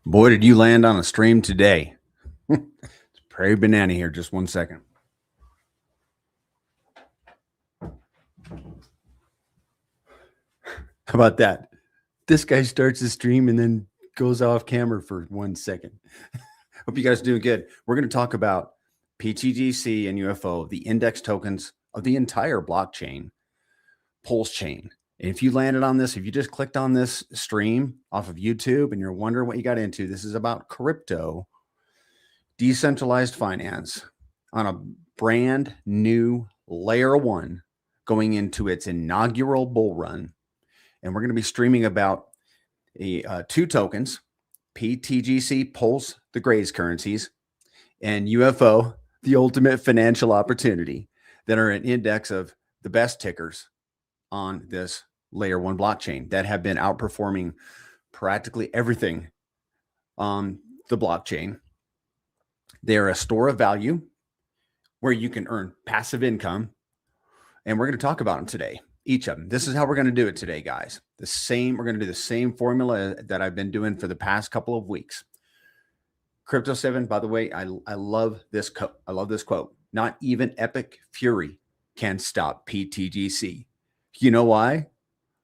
Boy, did you land on a stream today. It's Prairie Banana here. Just 1 second. How about that? This guy starts the stream and then goes off camera for 1 second. Hope you guys are doing good. We're going to talk about pTGC and UFO, the index tokens of the entire blockchain, PulseChain. And if you landed on this, if you just clicked on this stream off of YouTube and you're wondering what you got into, this is about crypto, decentralized finance on a brand new layer one going into its inaugural bull run. And we're going to be streaming about two tokens, pTGC, Pulse, the Grays currencies, and UFO, the ultimate financial opportunity, that are an index of the best tickers on this layer one blockchain that have been outperforming practically everything on the blockchain. They're a store of value where you can earn passive income. And we're going to talk about them today, each of them. This is how we're going to do it today, guys. We're going to do the same formula that I've been doing for the past couple of weeks. Crypto 7, by the way, I love this quote. I love this quote. Not even epic fury can stop pTGC. You know why?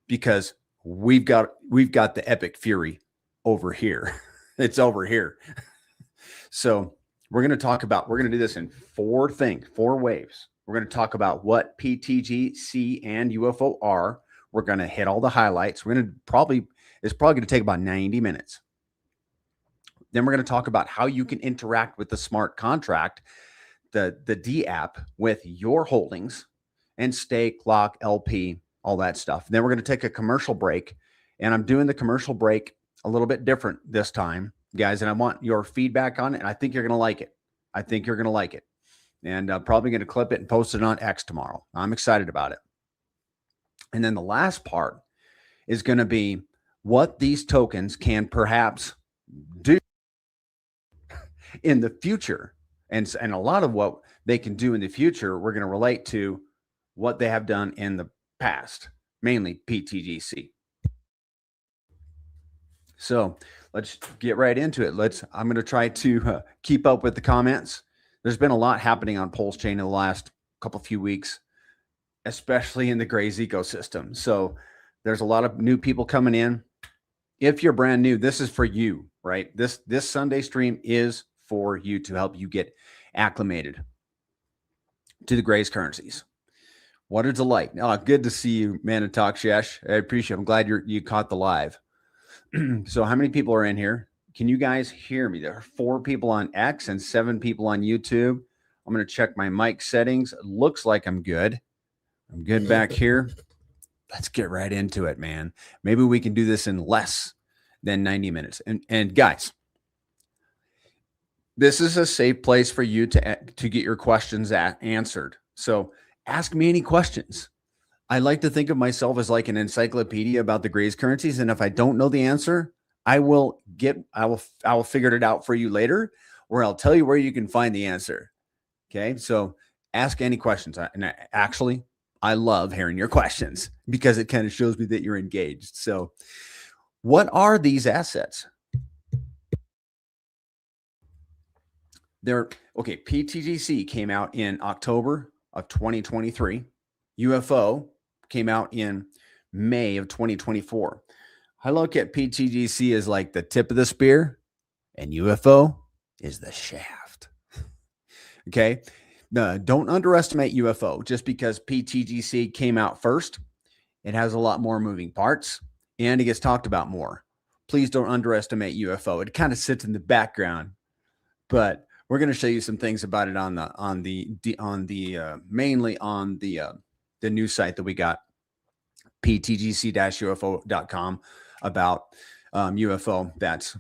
Because we've got the epic fury over here. It's over here. So we're going to do this in four waves. We're going to talk about what pTGC and UFO are. We're going to hit all the highlights. It's probably going to take about 90 minutes. Then we're going to talk about how you can interact with the smart contract, the D app, with your holdings and stake, lock, LP, all that stuff. And then we're going to take a commercial break, and I'm doing the commercial break a little bit different this time, guys, and I want your feedback on it, and I think you're going to like it. And I'm probably going to clip it and post it on X tomorrow. I'm excited about it. And then the last part is going to be what these tokens can perhaps do in the future. And a lot of what they can do in the future, we're going to relate to what they have done in the past, mainly pTGC. So let's get right into it. I'm going to try to keep up with the comments. There's been a lot happening on PulseChain in the last few weeks, especially in the Grays ecosystem. So there's a lot of new people coming in. If you're brand new, this is for you, right? This Sunday stream is for you to help you get acclimated to the Grays currencies. What a delight. Oh, good to see you, Manitak Shesh. I appreciate it. I'm glad you caught the live. So how many people are in here? Can you guys hear me? There are 4 people on X and 7 people on YouTube. I'm going to check my mic settings. It looks like I'm good. I'm good back here. Let's get right into it, man. Maybe we can do this in less than 90 minutes. And guys, this is a safe place for you to get your questions answered. So ask me any questions. I like to think of myself as like an encyclopedia about the Grays currencies. And if I don't know the answer, I will figure it out for you later, or I'll tell you where you can find the answer. Okay. So ask any questions. I love hearing your questions because it kind of shows me that you're engaged. So what are these assets? pTGC came out in October of 2023. UFO came out in May of 2024. I look at pTGC as like the tip of the spear, and UFO is the shaft. Okay. Don't underestimate UFO just because pTGC came out first. It has a lot more moving parts and it gets talked about more. Please don't underestimate UFO. It kind of sits in the background, but we're going to show you some things about it mainly on the news site that we got, ptgc-ufo.com, about UFO. That's,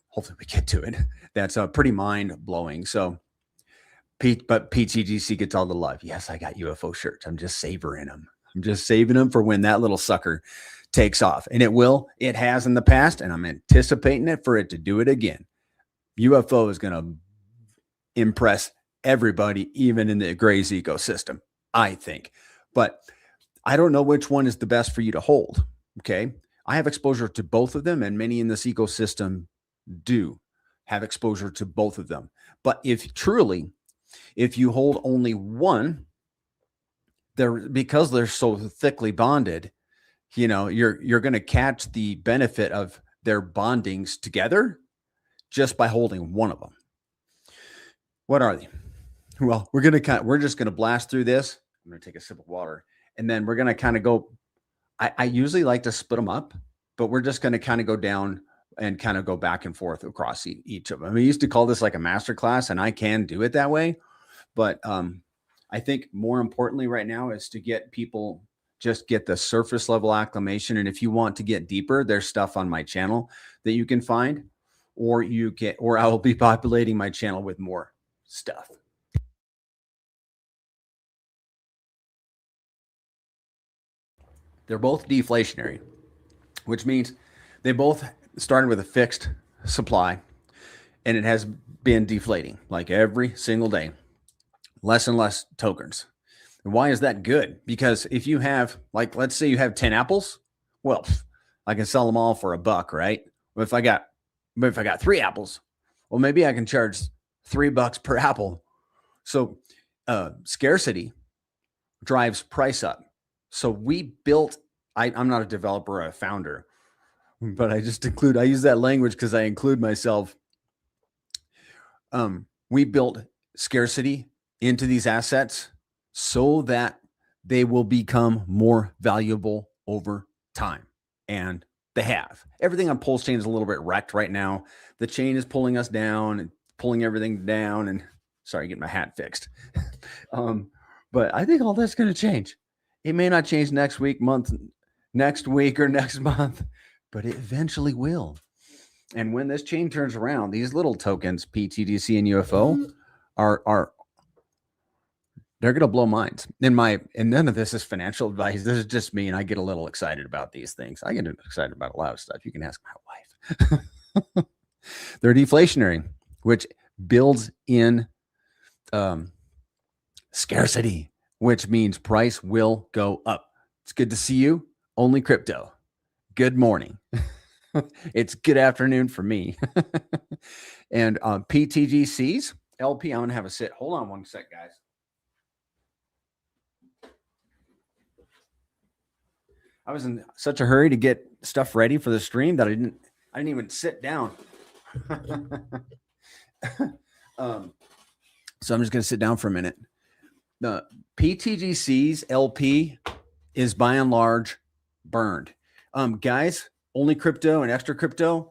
hopefully we get to it. That's pretty mind blowing. So but pTGC gets all the love. Yes, I got UFO shirts. I'm just savoring them. I'm just saving them for when that little sucker takes off. And it has in the past, and I'm anticipating it for it to do it again. UFO is going to impress everybody, even in the Grays ecosystem, I think. But I don't know which one is the best for you to hold. Okay. I have exposure to both of them, and many in this ecosystem do have exposure to both of them. But if you hold only one, because they're so thickly bonded, you're going to catch the benefit of their bondings together just by holding one of them. What are they? Well, we're just going to blast through this. I'm going to take a sip of water, and then we're going to kind of go. I usually like to split them up, but we're just going to kind of go down and kind of go back and forth across each of them. We used to call this like a masterclass, and I can do it that way. But I think more importantly right now is to get people just get the surface level acclimation. And if you want to get deeper, there's stuff on my channel that you can find, or I will be populating my channel with more stuff. They're both deflationary, which means they both started with a fixed supply, and it has been deflating like every single day, less and less tokens. And why is that good? Because if you have, like, let's say you have 10 apples, well, I can sell them all for $1, right? But if I got 3 apples, well, maybe I can charge $3 per apple. So scarcity drives price up. So we built, I'm not a developer or a founder, but I use that language because I include myself. We built scarcity into these assets so that they will become more valuable over time. And they have. Everything on PulseChain is a little bit wrecked right now. The chain is pulling us down and pulling everything down. And sorry, getting my hat fixed. But I think all that's going to change. It may not change next week, next week, or next month, but it eventually will. And when this chain turns around, these little tokens, pTGC and UFO, they're going to blow minds. And none of this is financial advice. This is just me, and I get a little excited about these things. I get excited about a lot of stuff. You can ask my wife. They're deflationary, which builds in scarcity, which means price will go up. It's good to see you. Only crypto. Good morning. It's good afternoon for me. And pTGCs, LP, I'm going to have a sit. Hold on one sec, guys. I was in such a hurry to get stuff ready for the stream that I didn't even sit down. So I'm just going to sit down for a minute. The pTGC's LP is by and large burned. Guys, only crypto and extra crypto.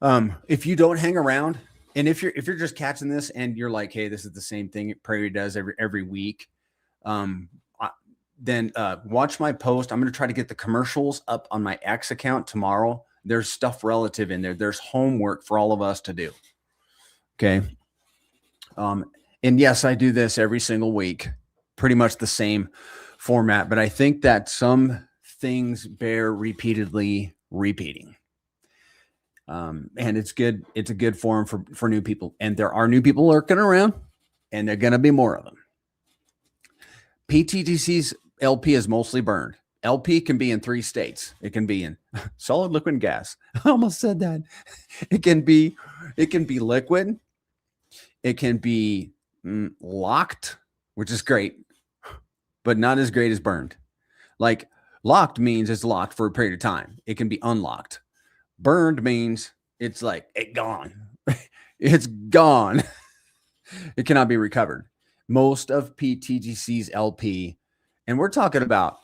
If you don't hang around, and if you're just catching this and you're like, hey, this is the same thing Prairie does every week, then watch my post. I'm going to try to get the commercials up on my X account tomorrow. There's stuff relative in there. There's homework for all of us to do. Okay. And yes, I do this every single week, pretty much the same format, but I think that some things bear repeatedly repeating. And it's good. It's a good forum for new people. And there are new people lurking around, and there are going to be more of them. pTGC's LP is mostly burned. LP can be in 3 states. It can be in solid, liquid, and gas. I almost said that. It can be liquid. It can be locked, which is great, but not as great as burned. Like locked means it's locked for a period of time. It can be unlocked. Burned means it's like it's gone. It's gone. It cannot be recovered. Most of pTGC's LP, and we're talking about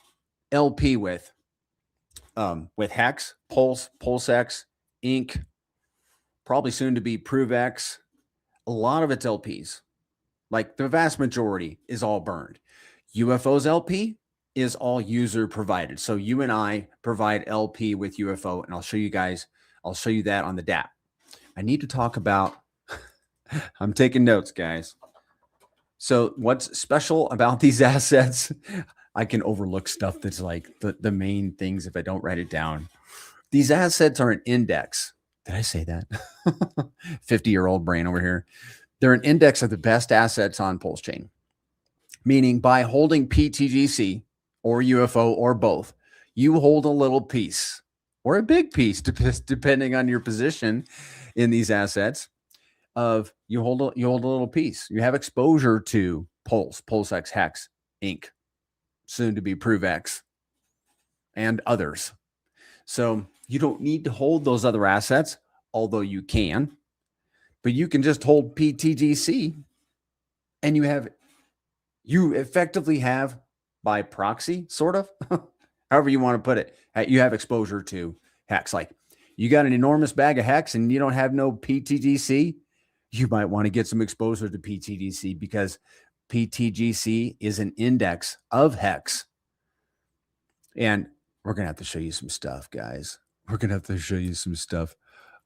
LP with Hex, Pulse, PulseX, Inc., probably soon to be ProveX. A lot of it's LPs. Like the vast majority is all burned. UFO's LP is all user provided. So you and I provide LP with UFO, and I'll show you that on the DApp. I need to talk about, I'm taking notes, guys. So what's special about these assets? I can overlook stuff that's like the main things if I don't write it down. These assets are an index. Did I say that? 50-year-old brain over here. They're an index of the best assets on PulseChain, meaning by holding pTGC or UFO or both, you hold a little piece or a big piece, depending on your position in these assets. Of you hold a little piece. You have exposure to PulseX, Hex, Inc., soon to be ProveX, and others. So you don't need to hold those other assets, although you can. But you can just hold pTGC, and you effectively have, by proxy, sort of, however you want to put it, you have exposure to Hex. Like you got an enormous bag of Hex and you don't have no pTGC, you might want to get some exposure to pTGC, because pTGC is an index of Hex. And we're going to have to show you some stuff, guys. We're going to have to show you some stuff.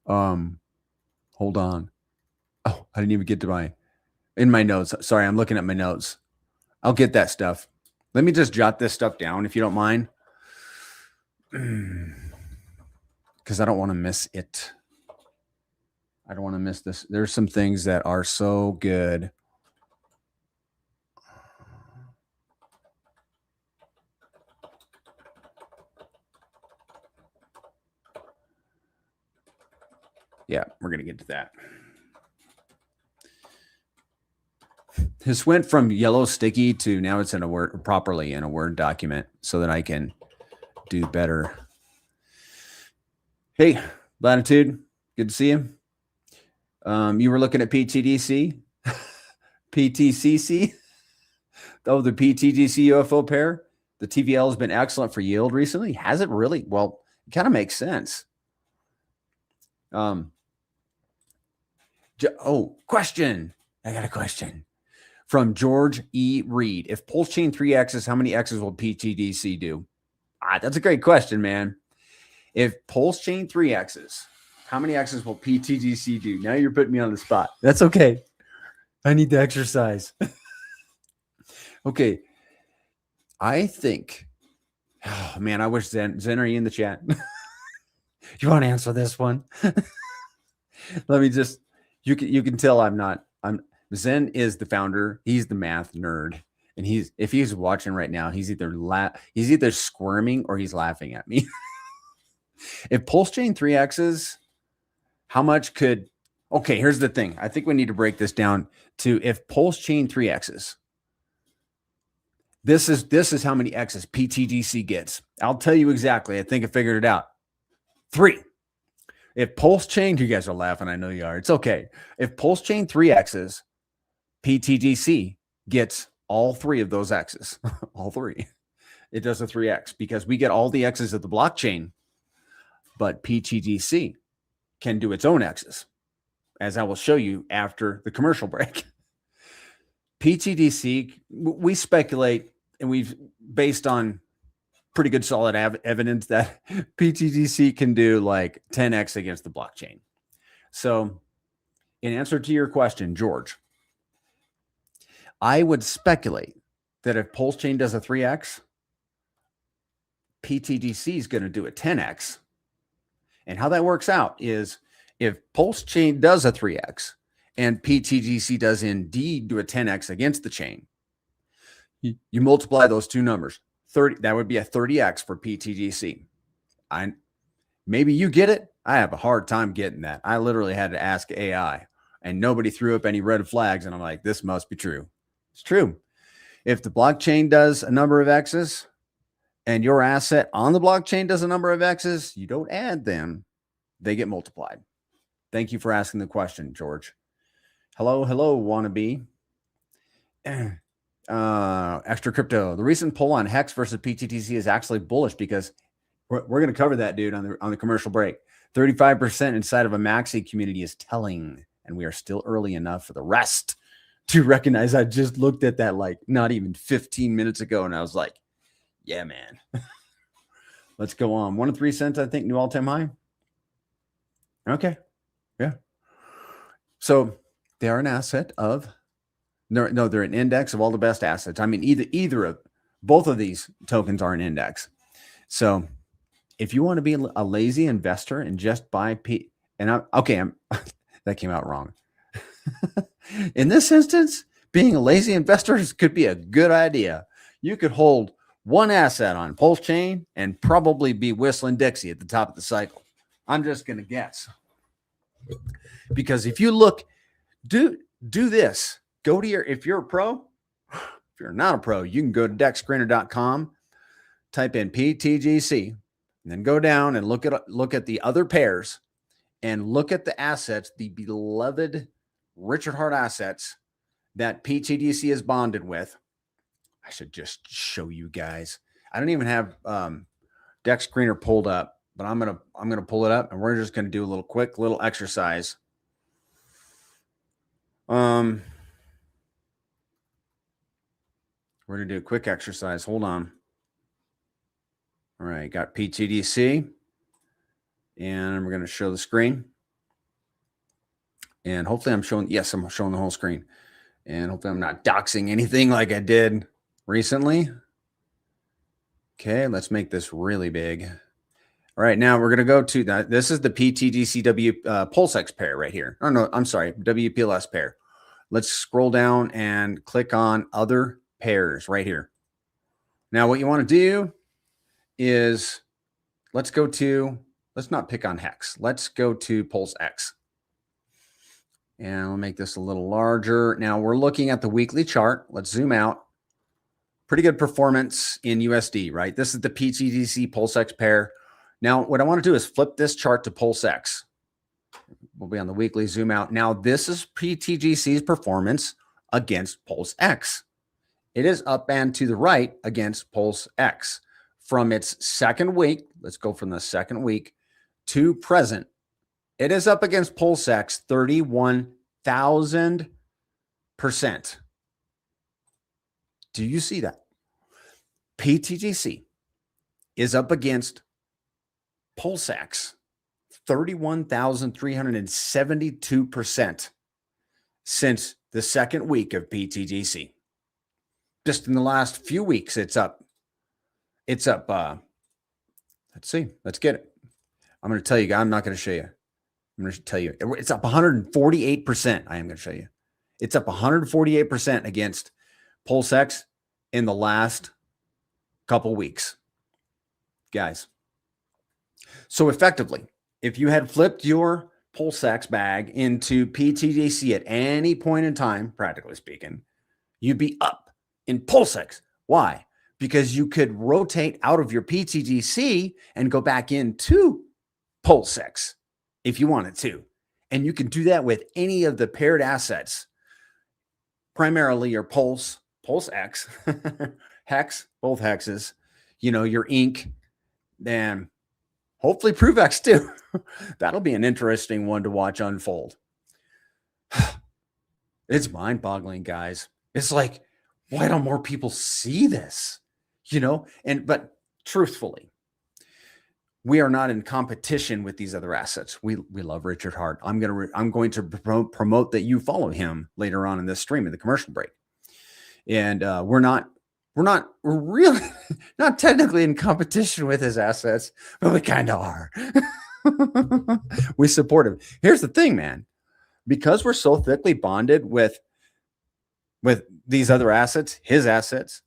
Hold on. Oh, I didn't even get to in my notes. Sorry, I'm looking at my notes. I'll get that stuff. Let me just jot this stuff down, if you don't mind, because I don't want to miss it. I don't want to miss this. There's some things that are so good. Yeah, we're going to get to that. This went from yellow sticky to now it's in a Word, properly in a Word document, so that I can do better. Hey, Latitude, good to see you. You were looking at pTGC, pTCC. Oh, the pTGC UFO pair. The TVL has been excellent for yield recently. Has it really? Well, it kind of makes sense. Question. I got a question from George E. Reed. If PulseChain 3X's, how many X's will pTGC do? That's a great question, man. If PulseChain 3X's, how many X's will pTGC do? Now you're putting me on the spot. That's okay. I need to exercise. Okay. I think, oh man, I wish Zen, are you in the chat? You want to answer this one? Let me just, you can tell Zen is the founder. He's the math nerd. And if he's watching right now, he's either squirming or he's laughing at me. If PulseChain 3X's, how much could, okay, here's the thing. I think we need to break this down to if PulseChain 3X's, this is how many X's pTGC gets. I'll tell you exactly. I think I figured it out. 3. If PulseChain, you guys are laughing. I know you are. It's okay. If PulseChain 3X's, pTGC gets all 3 of those X's, all 3. It does a 3X because we get all the X's of the blockchain, but pTGC can do its own X's, as I will show you after the commercial break. pTGC, we speculate, and we've based on pretty good solid evidence that pTGC can do like 10x against the blockchain. So in answer to your question, George, I would speculate that if PulseChain does a 3x, pTGC is going to do a 10x. And how that works out is if PulseChain does a 3x and pTGC does indeed do a 10x against the chain, you multiply those two numbers. 30, that would be a 30x for pTGC. Maybe you get it. I have a hard time getting that. I literally had to ask AI and nobody threw up any red flags. And I'm like, this must be true. It's true. If the blockchain does a number of X's and your asset on the blockchain does a number of X's, you don't add them. They get multiplied. Thank you for asking the question, George. Hello, wannabe. Extra crypto. The recent poll on Hex versus pTGC is actually bullish because we're going to cover that, dude, on the commercial break. 35% inside of a maxi community is telling, and we are still early enough for the rest to recognize. I just looked at that like not even 15 minutes ago, and I was like, yeah, man. Let's go on. 1 and 3 cents, I think, new all-time high. Okay. Yeah. So they are an asset of, no, they're an index of all the best assets. I mean, either of both of these tokens are an index. So if you want to be a lazy investor and just buy that came out wrong. In this instance, being a lazy investor could be a good idea. You could hold one asset on PulseChain and probably be whistling Dixie at the top of the cycle. I'm just going to guess. Because if you look, do this. Go to your, if you're a pro, if you're not a pro, you can go to dexscreener.com, type in pTGC, and then go down and look at the other pairs and look at the assets, the beloved Richard Hart assets that pTGC is bonded with. I should just show you guys. I don't even have Dex Screener pulled up, but I'm gonna pull it up and we're just gonna do a little quick little exercise. We're gonna do a quick exercise. Hold on. All right, got pTGC, and we're gonna show the screen. And hopefully I'm showing, yes, I'm showing the whole screen. And hopefully I'm not doxing anything like I did recently. Okay, let's make this really big. All right, now we're going to go to that. This is the pTGCW PulseX pair right here. Oh, no, I'm sorry, WPLS pair. Let's scroll down and click on other pairs right here. Now, what you want to do is let's not pick on Hex. Let's go to PulseX. And I'll make this a little larger. Now we're looking at the weekly chart. Let's zoom out. Pretty good performance in USD, right? This is the pTGC PulseX pair. Now, what I want to do is flip this chart to PulseX. We'll be on the weekly zoom out. Now, this is pTGC's performance against PulseX. It is up and to the right against PulseX. From its second week, let's go from the second week to present. It is up against PulseX 31,000%. Do you see that? pTGC is up against PulseX 31,372% since the second week of pTGC. Just in the last few weeks, it's up. Let's see. Let's get it. I'm going to tell you, I'm not going to show you. I'm going to tell you. It's up 148%. I am going to show you. It's up 148% against PulseX in the last couple weeks, guys. So effectively, if you had flipped your PulseX bag into pTGC at any point in time, practically speaking, you'd be up in PulseX. Why? Because you could rotate out of your pTGC and go back into PulseX if you wanted to. And you can do that with any of the paired assets, primarily your PulseX, Hex, both hexes, your ink, and hopefully ProveX too. That'll be an interesting one to watch unfold. It's mind-boggling, guys. It's like, why don't more people see this? But truthfully, we are not in competition with these other assets. We love Richard Hart. I'm going to promote that you follow him later on in this stream in the commercial break. And we're really not technically in competition with his assets, but we kind of are. We support him. Here's the thing, man. Because we're so thickly bonded with these other assets, his assets,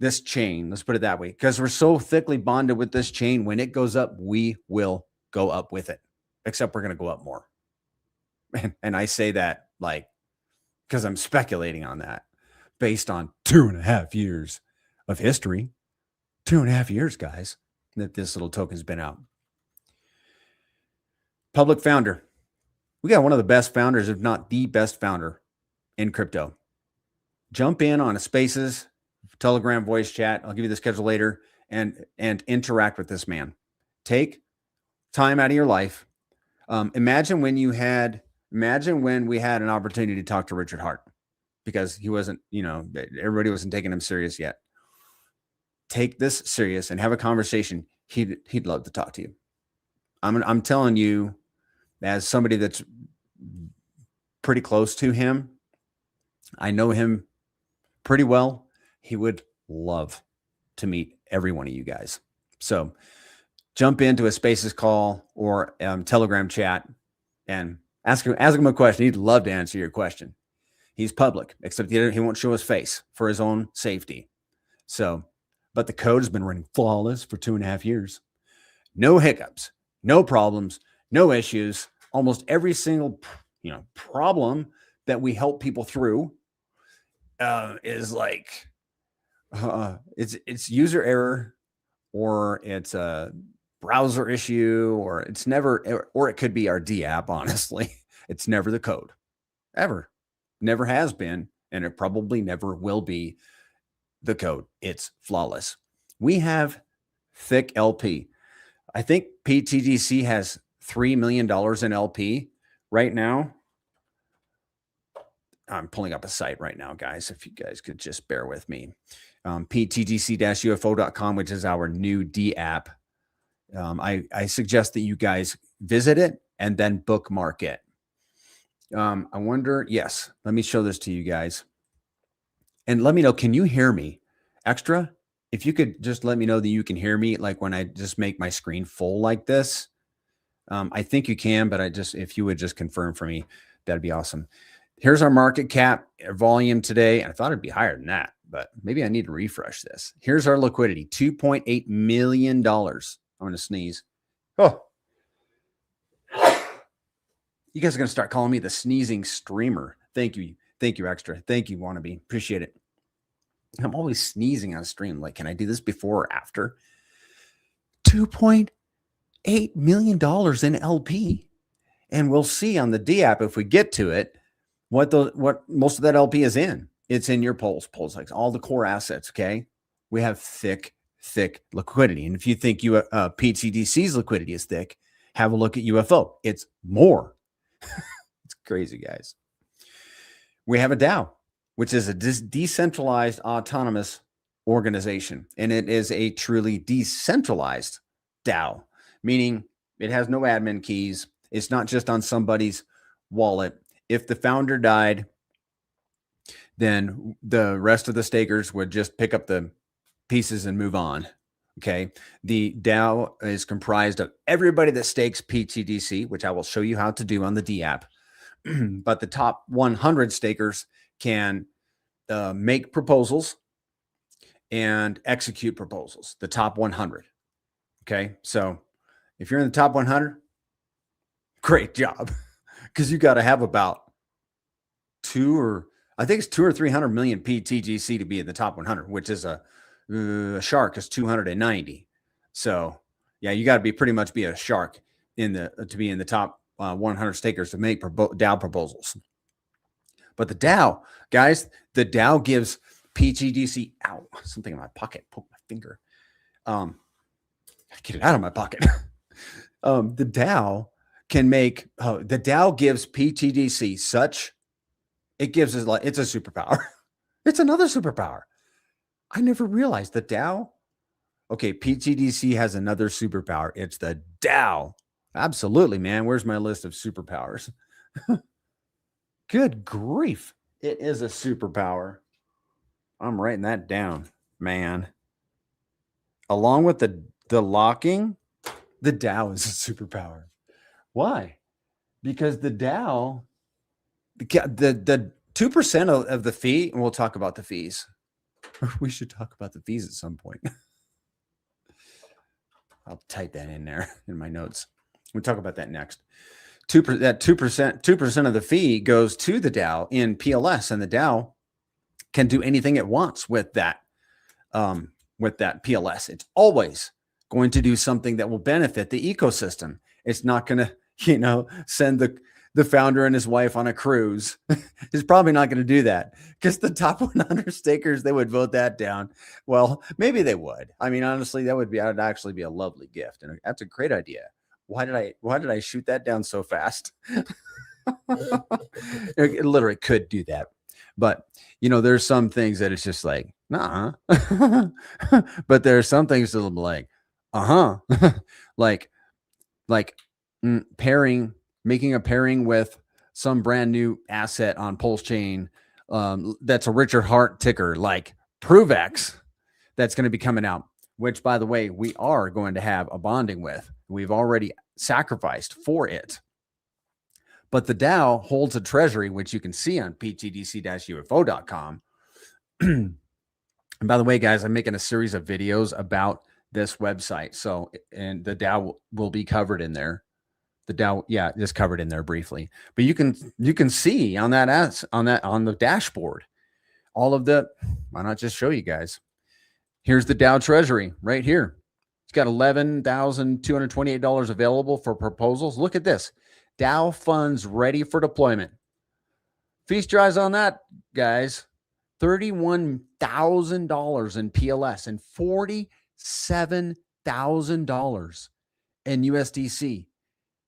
this chain, let's put it that way, because we're so thickly bonded with this chain, when it goes up, we will go up with it, except we're going to go up more. And I say that because I'm speculating on that based on 2.5 years of history. 2.5 years, guys, that this little token's been out. Public founder. We got one of the best founders, if not the best founder in crypto. Jump in on a Spaces, Telegram voice chat. I'll give you the schedule later, and interact with this man. Take time out of your life. Imagine when we had an opportunity to talk to Richard Hart, because he wasn't, everybody wasn't taking him serious yet. Take this serious and have a conversation. He'd love to talk to you. I'm telling you, as somebody that's pretty close to him, I know him pretty well. He would love to meet every one of you guys. So jump into a Spaces call or Telegram chat and ask him a question. He'd love to answer your question. He's public, except he won't show his face for his own safety. So, but the code has been running flawless for 2.5 years. No hiccups, no problems, no issues. Almost every single, problem that we help people through is like, it's user error, or it's a browser issue, or it's never, or it could be our D app. Honestly, it's never the code, ever, never has been, and it probably never will be the code. It's flawless. We have thick LP. I think pTGC has $3 million in LP right now. I'm pulling up a site right now, guys. If you guys could just bear with me. pTGC-UFO.com, which is our new D app. I suggest that you guys visit it and then bookmark it. I wonder, yes, let me show this to you guys. And let me know, can you hear me? Extra, if you could just let me know that you can hear me, like when I just make my screen full like this. I think you can, but if you would just confirm for me, that'd be awesome. Here's our market cap volume today. I thought it'd be higher than that, but maybe I need to refresh this. Here's our liquidity, $2.8 million. I'm going to sneeze. Oh, you guys are going to start calling me the sneezing streamer. Thank you. Thank you, Extra. Thank you, Wannabe. Appreciate it. I'm always sneezing on stream. Like, can I do this before or after? $2.8 million in LP. And we'll see on the D app, if we get to it, what most of that LP is in. It's in your PulseChain, all the core assets. Okay. We have thick liquidity. And if you think pTGC's liquidity is thick, have a look at UFO. It's more. It's crazy, guys. We have a DAO, which is a decentralized autonomous organization. And it is a truly decentralized DAO, meaning it has no admin keys. It's not just on somebody's wallet. If the founder died, then the rest of the stakers would just pick up the pieces and move on. Okay. The DAO is comprised of everybody that stakes pTGC, which I will show you how to do on the D app. But the top 100 stakers can make proposals and execute proposals. The top 100. Okay. So if you're in the top 100, great job. Because you got to have about 200 or 300 million pTGC to be in the top 100, which is a shark is 290. So yeah, you got to pretty much be a shark to be in the top 100 stakers to make DAO proposals. But the DAO, guys, the DAO gives pTGC out. Something in my pocket. Poke my finger. Get it out of my pocket. The DAO can make. The DAO gives pTGC such. It gives us like it's a superpower. It's another superpower. I never realized the DAO. Okay, pTGC has another superpower. It's the DAO. Absolutely, man. Where's my list of superpowers? Good grief. It is a superpower. I'm writing that down, man. Along with the locking, the DAO is a superpower. Why? Because the DAO, the 2% of the fee, and we'll talk about the fees. We should talk about the fees at some point. I'll type that in there in my notes. We'll talk about that next. 2% of the fee goes to the DAO in PLS, and the DAO can do anything it wants with that PLS. It's always going to do something that will benefit the ecosystem. It's not going to, send the founder and his wife on a cruise. He's probably not going to do that because the top 100 stakers, they would vote that down. Well, maybe they would. I mean, honestly, that would actually be a lovely gift. And that's a great idea. Why did I shoot that down so fast? It literally could do that. But, there's some things that it's just like, nah. But there are some things that will be like, like making a pairing with some brand new asset on PulseChain that's a Richard Hart ticker, like ProveX, that's going to be coming out, which, by the way, we are going to have a bonding with. We've already sacrificed for it. But the DAO holds a treasury, which you can see on pTGC-UFO.com. And by the way, guys, I'm making a series of videos about this website. So, and the Dow will be covered in there. The Dow, yeah, is covered in there briefly. But you can see on that on the dashboard all of the. Why not just show you guys? Here's the Dow Treasury right here. It's got $11,228 available for proposals. Look at this. Dow funds ready for deployment. Feast your eyes on that, guys. $31,000 in PLS and $47,000 in USDC.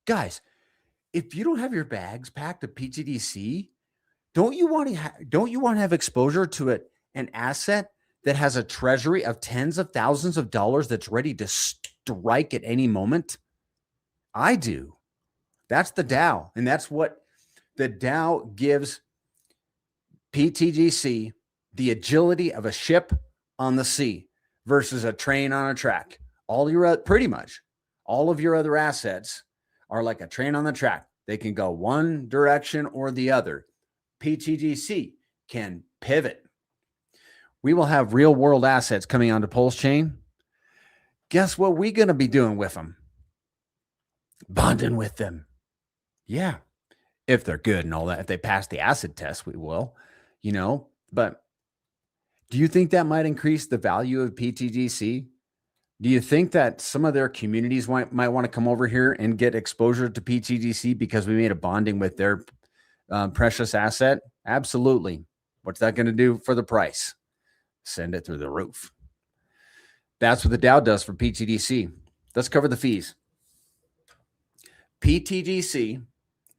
Guys, if you don't have your bags packed at pTGC, don't you want to have exposure to an asset that has a treasury of tens of thousands of dollars that's ready to strike at any moment? I do. That's the Dow, and that's what the Dow gives pTGC, the agility of a ship on the sea versus a train on a track. Pretty much all of your other assets are like a train on the track. They can go one direction or the other. pTGC can pivot. We will have real world assets coming onto PulseChain. Guess what we're going to be doing with them? Bonding with them. Yeah. If they're good and all that. If they pass the acid test, we will, but do you think that might increase the value of pTGC? Do you think that some of their communities might want to come over here and get exposure to pTGC because we made a bonding with their precious asset? Absolutely. What's that going to do for the price? Send it through the roof. That's what the Dow does for pTGC. Let's cover the fees. pTGC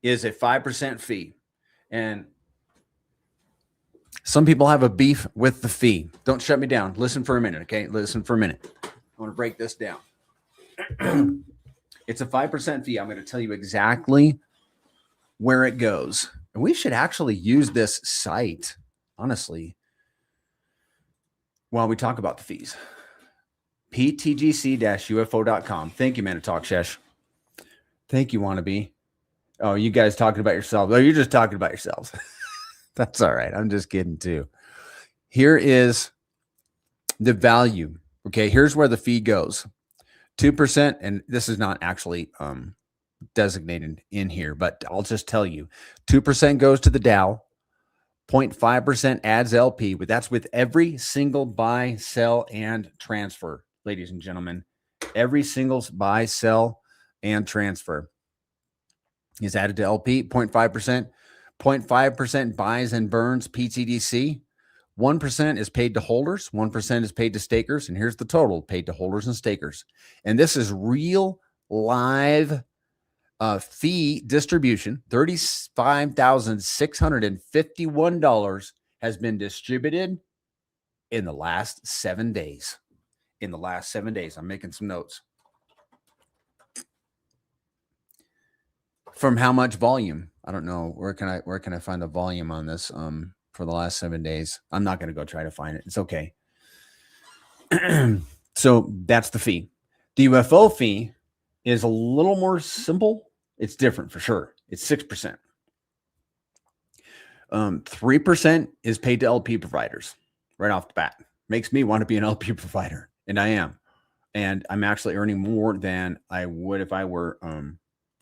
is a 5% fee. And some people have a beef with the fee. Don't shut me down. Listen for a minute, okay? Listen for a minute. I want to break this down. It's a 5% fee. I'm going to tell you exactly where it goes. And we should actually use this site, honestly, while we talk about the fees. pTGC-UFO.com. Thank you, Man Talk Shesh. Thank you, Wannabe. Oh, you guys talking about yourselves. Oh, you're just talking about yourselves. That's all right. I'm just kidding too. Here is the value. Okay, here's where the fee goes. 2%, and this is not actually designated in here, but I'll just tell you. 2% goes to the Dow. 0.5% adds LP, but that's with every single buy, sell, and transfer, ladies and gentlemen. Every single buy, sell, and transfer is added to LP. 0.5%. 0.5% buys and burns pTGC. 1% is paid to holders. 1% is paid to stakers. And here's the total paid to holders and stakers. And this is real live fee distribution. $35,651 has been distributed in the last 7 days. In the last 7 days. I'm making some notes. From how much volume? I don't know. Where can I find the volume on this for the last 7 days? I'm not going to go try to find it. It's okay. So that's the fee. The UFO fee is a little more simple. It's different for sure. It's 6%. 3% is paid to LP providers right off the bat. Makes me want to be an LP provider, and I am. And I'm actually earning more than I would if I were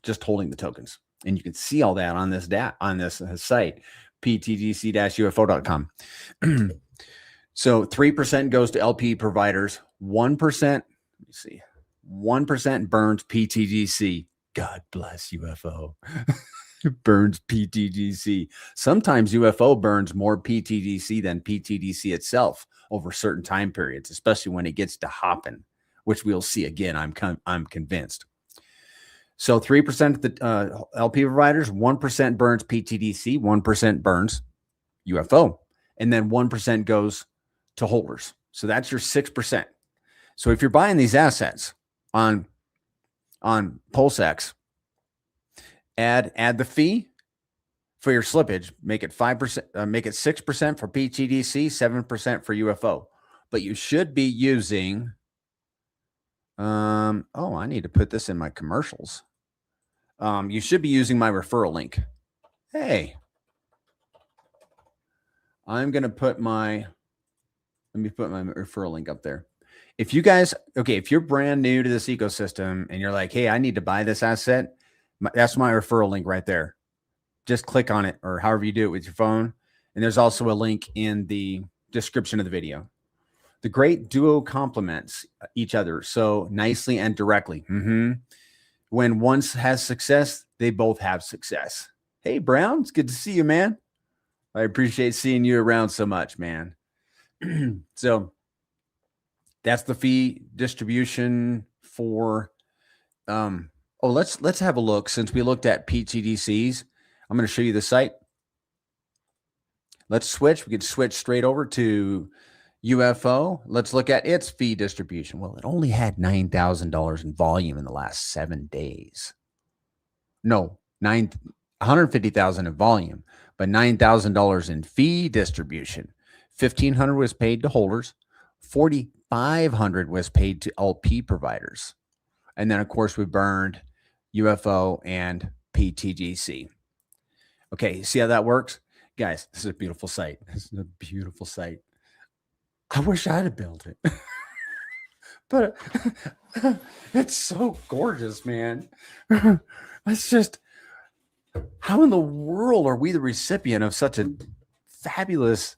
just holding the tokens. And you can see all that on this site, pTGC-UFO.com. So 3% goes to LP providers. 1%, let me see, 1% burns pTGC. God bless UFO. Burns pTGC. Sometimes UFO burns more pTGC than pTGC itself over certain time periods, especially when it gets to hopping, which we'll see again. I'm convinced. So 3% of the LP providers, 1% burns pTGC, 1% burns UFO, and then 1% goes to holders. So that's your 6%. So if you're buying these assets on PulseX, add the fee for your slippage, make it 5%, make it 6% for pTGC, 7% for UFO. But you should be using. I need to put this in my commercials. You should be using my referral link. Hey, I'm going to put my Let me put my referral link up there. If you guys, okay, if you're brand new to this ecosystem and you're like, hey, I need to buy this asset, that's my referral link right there. Just click on it, or however you do it with your phone. And there's also a link in the description of the video. The great duo complements each other so nicely and directly. When one has success, they both have success. Hey, Brown, it's good to see you, man. I appreciate seeing you around so much, man. So that's the fee distribution for. Let's have a look. Since we looked at pTGCs, I'm going to show you the site. Let's switch. We could switch straight over to UFO. Let's look at its fee distribution. Well, it only had $9,000 in volume in the last 7 days. No, 150,000 in volume, but $9,000 in fee distribution. 1,500 was paid to holders. 4,500 was paid to LP providers. And then, of course, we burned UFO and pTGC. Okay, see how that works? Guys, this is a beautiful site. This is a beautiful site. I wish I'd have built it. But it's so gorgeous, man. It's just, how in the world are we the recipient of such a fabulous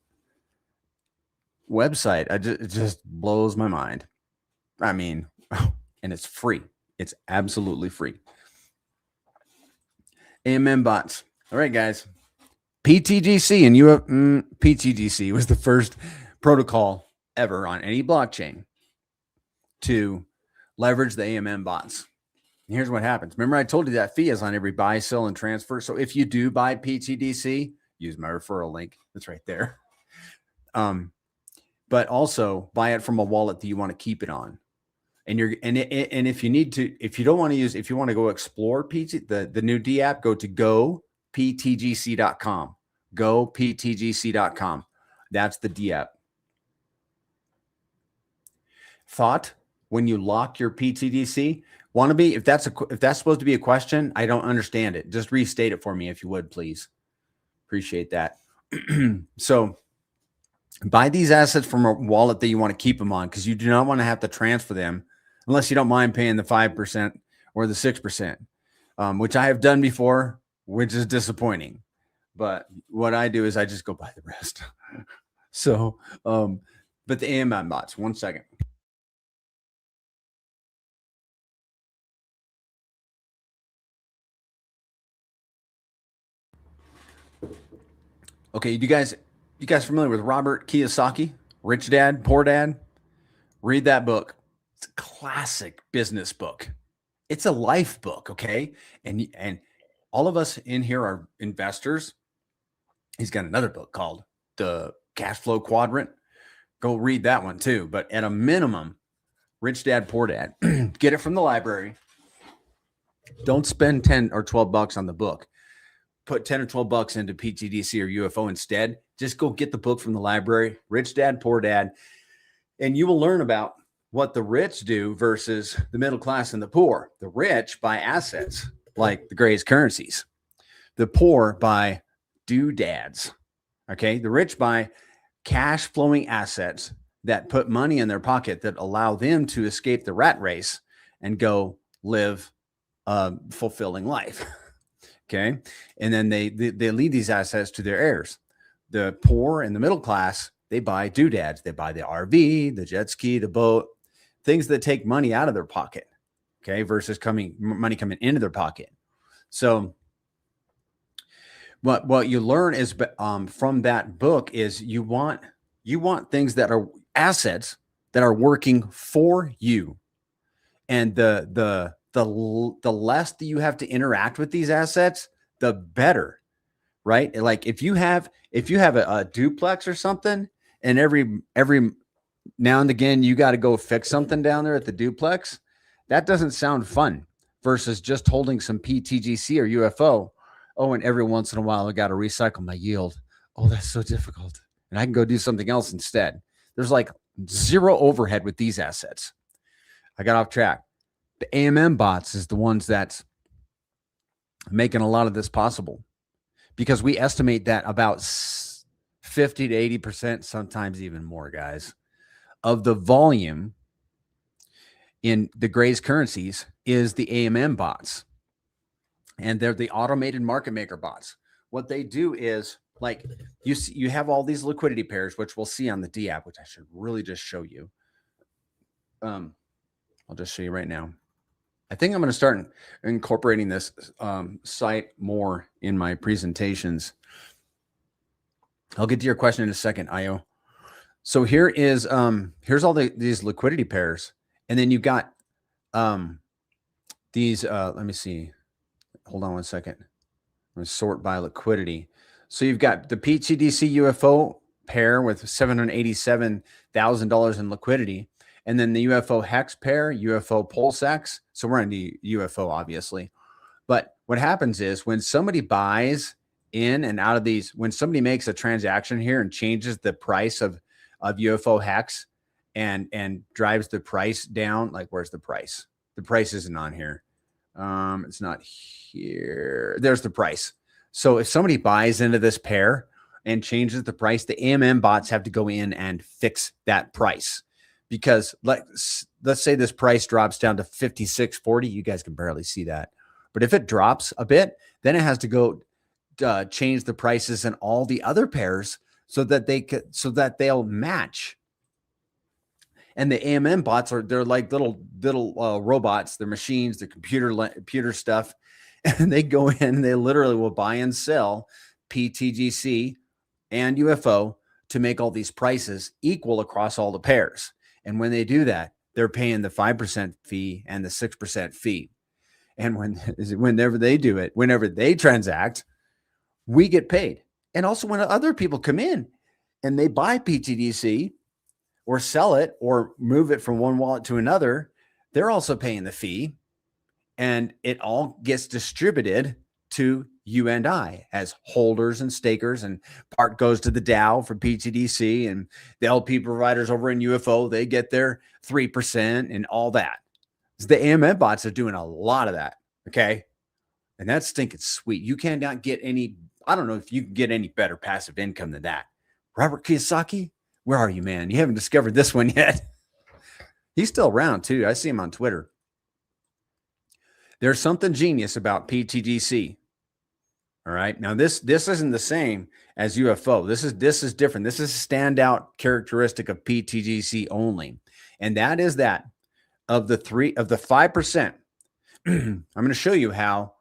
website? It just blows my mind. I mean, and it's free. It's absolutely free. AMM bots. All right, guys. pTGC and pTGC was the first protocol ever on any blockchain to leverage the AMM bots. And here's what happens. Remember, I told you that fee is on every buy, sell, and transfer. So if you do buy pTGC, use my referral link. It's right there. But also buy it from a wallet that you want to keep it on. And if you need to, if you don't want to use, if you want to go explore the new D app, go to goptgc.com. Goptgc.com. That's the D app. Thought when you lock your pTGC, if that's supposed to be a question, I don't understand it. Just restate it for me if you would, please. Appreciate that. So buy these assets from a wallet that you want to keep them on, because you do not want to have to transfer them unless you don't mind paying the 5% or the 6%, which I have done before, which is disappointing. But what I do is I just go buy the rest. So, but the AMM bots, 1 second. Okay, you guys familiar with Robert Kiyosaki, Rich Dad, Poor Dad? Read that book. It's a classic business book. It's a life book, okay? And all of us in here are investors. He's got another book called The Cash Flow Quadrant. Go read that one too. But at a minimum, Rich Dad, Poor Dad. Get it from the library. Don't spend 10 or 12 bucks on the book. Put 10 or 12 bucks into pTGC or UFO instead. Just go get the book from the library, Rich Dad, Poor Dad, and you will learn about what the rich do versus the middle class and the poor. The rich buy assets like the greatest currencies. The poor buy doodads. Okay. The rich buy cash flowing assets that put money in their pocket that allow them to escape the rat race and go live a fulfilling life. Okay. And then they leave these assets to their heirs. The poor and the middle class, they buy doodads. They buy the RV, the jet ski, the boat, things that take money out of their pocket. Okay. Versus money coming into their pocket. So what you learn is from that book is you want things that are assets that are working for you. And the less that you have to interact with these assets, the better, right? Like if you have a duplex or something, and every now and again you got to go fix something down there at the duplex, that doesn't sound fun. Versus just holding some pTGC or UFO. Oh, and every once in a while I got to recycle my yield. Oh, that's so difficult, and I can go do something else instead. There's like zero overhead with these assets. I got off track. The AMM bots is the ones that's making a lot of this possible, because we estimate that about 50 to 80%, sometimes even more, guys. of the volume in the Gray's currencies is the AMM bots. And they're the automated market maker bots. What they do is, like, you have all these liquidity pairs, which we'll see on the D app, which I should really just show you. I'll just show you right now. I think I'm going to start incorporating this site more in my presentations. I'll get to your question in a second, Io. So here is here's all these liquidity pairs, and then you've got these. Let me see. Hold on one second. I'm going to sort by liquidity. So you've got the pTGC UFO pair with $787,000 in liquidity, and then the UFO hex pair, UFO PulseX. So we're on the UFO, obviously. But what happens is when somebody buys in and out of these, when somebody makes a transaction here and changes the price of UFO hex and drives the price down, like, where's the price? The price isn't on here. It's not here. There's the price. So if somebody buys into this pair and changes the price, the AMM bots have to go in and fix that price, because let's say this price drops down to 56.40. You guys can barely see that, but if it drops a bit, then it has to go change the prices in all the other pairs so that they'll match. And the AMM bots they're like little robots. They're machines, they're computer stuff. And they go in and they literally will buy and sell pTGC and UFO to make all these prices equal across all the pairs. And when they do that, they're paying the 5% fee and the 6% fee. And whenever they do it, whenever they transact, we get paid. And also when other people come in and they buy pTGC or sell it or move it from one wallet to another, they're also paying the fee. And it all gets distributed to you and I as holders and stakers, and part goes to the DAO for pTGC, and the LP providers over in UFO, they get their 3% and all that. So the AMM bots are doing a lot of that. Okay. And that's stinking sweet. You cannot get any, I don't know if you can get any better passive income than that. Robert Kiyosaki, where are you, man? You haven't discovered this one yet. He's still around too. I see him on Twitter. There's something genius about pTGC. All right. Now this isn't the same as UFO. This is different. This is a standout characteristic of pTGC only. And that is that of the 5%, I'm going to show you how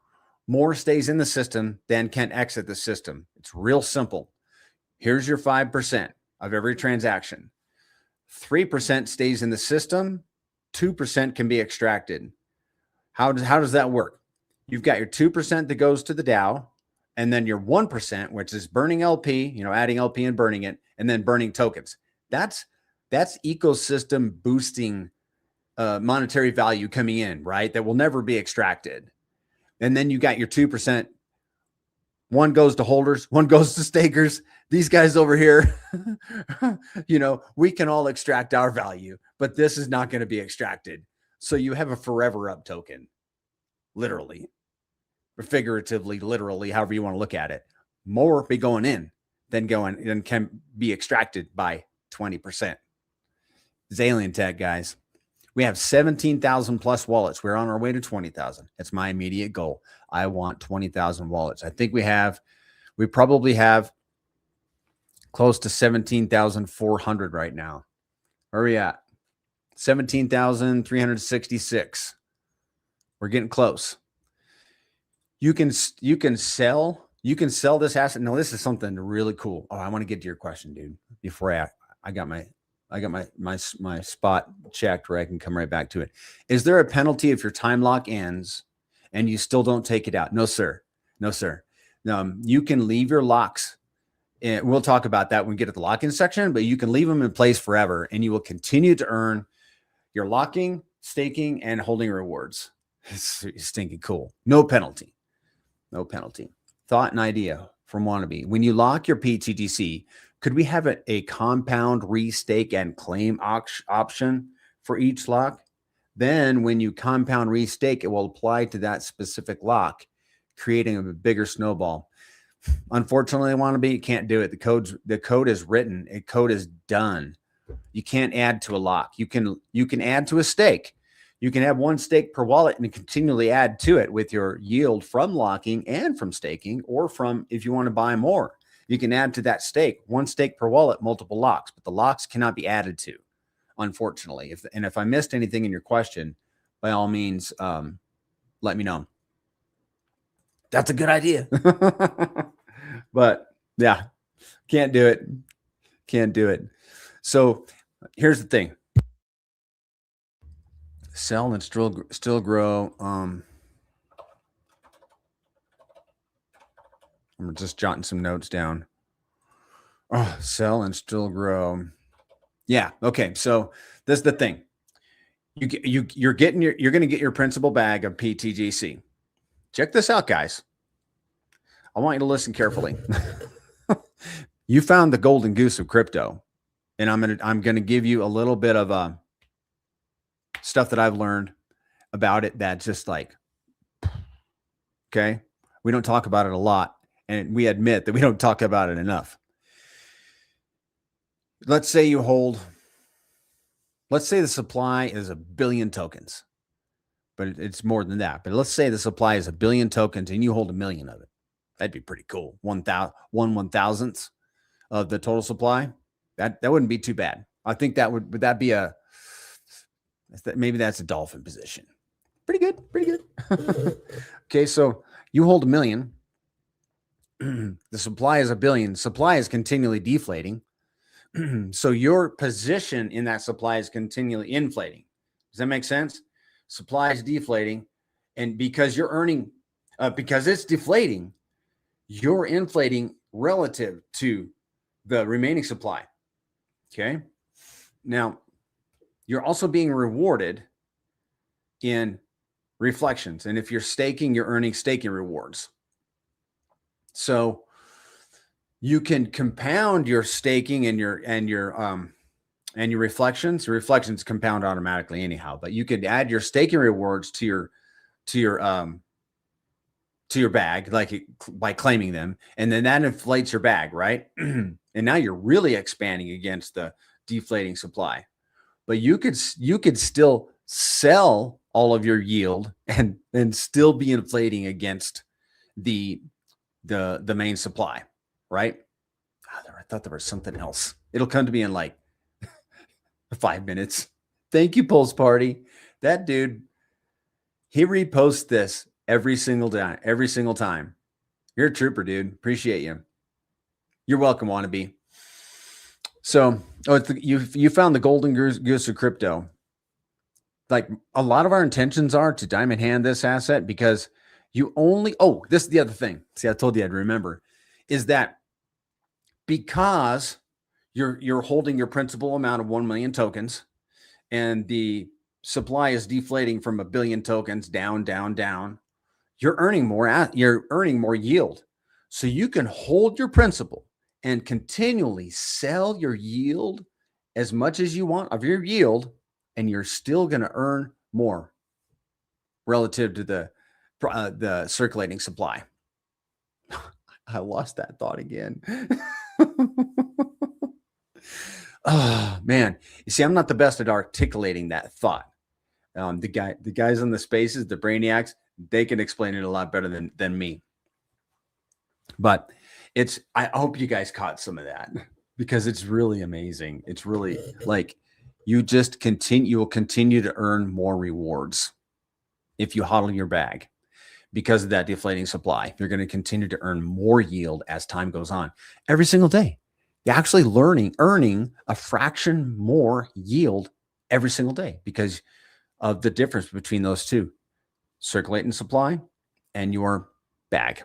more stays in the system than can exit the system. It's real simple. Here's your 5% of every transaction. 3% stays in the system. 2% can be extracted. How does that work? You've got your 2% that goes to the DAO, and then your 1%, which is burning LP, adding LP and burning it, and then burning tokens. That's ecosystem boosting monetary value coming in, right? That will never be extracted. And then you got your 2%. One goes to holders, one goes to stakers. These guys over here, we can all extract our value, but this is not going to be extracted. So you have a forever up token, literally, or figuratively, literally, however you want to look at it. More be going in than can be extracted by 20%. It's alien tech, guys. We have 17,000 plus wallets. We're on our way to 20,000. It's my immediate goal. I want 20,000 wallets. I think we probably have close to 17,400 right now. Where are we at? 17,366. We're getting close. You can sell this asset. No, this is something really cool. Oh, I want to get to your question, dude. Before I got my spot checked where I can come right back to it. Is there a penalty if your time lock ends and you still don't take it out? No, sir. No, sir. You can leave your locks. And we'll talk about that when we get to the lock-in section, but you can leave them in place forever and you will continue to earn your locking, staking, and holding rewards. It's stinking cool. No penalty. No penalty. Thought and idea from Wannabe. When you lock your pTGC, could we have a compound restake and claim option for each lock? Then when you compound restake, it will apply to that specific lock, creating a bigger snowball. Unfortunately, Wannabe, you can't do it. The code is written. The code is done. You can't add to a lock. You can add to a stake. You can have one stake per wallet and continually add to it with your yield from locking and from staking, or from, if you want to buy more, you can add to that stake, one stake per wallet, multiple locks, but the locks cannot be added to, unfortunately. If I missed anything in your question, by all means, let me know. That's a good idea. But yeah, can't do it. Can't do it. So here's the thing. Sell and still grow. I'm just jotting some notes down. Oh, sell and still grow. Yeah. Okay. So this is the thing. You're going to get your principal bag of pTGC. Check this out, guys. I want you to listen carefully. You found the golden goose of crypto, and I'm gonna give you a little bit of stuff that I've learned about it. That's just like, okay, we don't talk about it a lot, and we admit that we don't talk about it enough. Let's say you hold. Let's say the supply is 1 billion tokens, but it's more than that. But let's say the supply is 1 billion tokens, and you hold 1 million of it. That'd be pretty cool. 1/1000th of the total supply. That wouldn't be too bad. I think would that be maybe that's a dolphin position. Pretty good. Pretty good. Okay, so you hold 1 million. The supply is 1 billion. Supply is continually deflating. So your position in that supply is continually inflating. Does that make sense? Supply is deflating, and because you're earning, because it's deflating, you're inflating relative to the remaining supply. Okay. Now, you're also being rewarded in reflections. And if you're staking, you're earning staking rewards. So you can compound your staking and your reflections. Your reflections compound automatically anyhow, but you could add your staking rewards to your bag, like by claiming them, and then that inflates your bag, right? And now you're really expanding against the deflating supply. But you could still sell all of your yield and still be inflating against the main supply, right? I thought there was something else. It'll come to me in like 5 minutes. Thank you, Pulse Party. That dude, he reposts this every single time. You're a trooper, dude. Appreciate you. You're welcome, wannabe. So, you found the golden goose of crypto. Like, a lot of our intentions are to diamond hand this asset because you only. Oh, this is the other thing. See, I told you I'd remember. Is that because you're holding your principal amount of 1 million tokens, and the supply is deflating from 1 billion tokens down. You're earning more yield. So you can hold your principal and continually sell your yield as much as you want of your yield, and you're still going to earn more relative to the circulating supply. I lost that thought again. Oh man, you see, I'm not the best at articulating that thought. The guys on the spaces, the brainiacs, they can explain it a lot better than me. But I hope you guys caught some of that, because it's really amazing. It's really like you will continue to earn more rewards if you hodl your bag because of that deflating supply. You're going to continue to earn more yield as time goes on every single day. You're actually earning a fraction more yield every single day because of the difference between those two, circulating supply and your bag.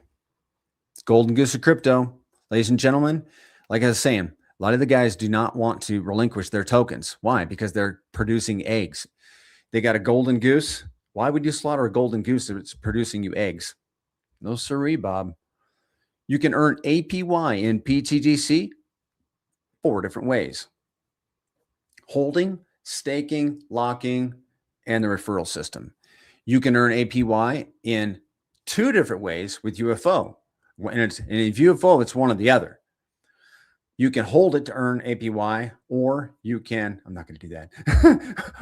Golden goose of crypto, ladies and gentlemen. Like I was saying, a lot of the guys do not want to relinquish their tokens. Why? Because they're producing eggs. They got a golden goose. Why would you slaughter a golden goose if it's producing you eggs? No siree, Bob. You can earn APY in pTGC 4 different ways: holding, staking, locking, and the referral system. You can earn APY in 2 different ways with UFO. And in UFO, it's one or the other. You can hold it to earn APY, or you can, I'm not going to do that,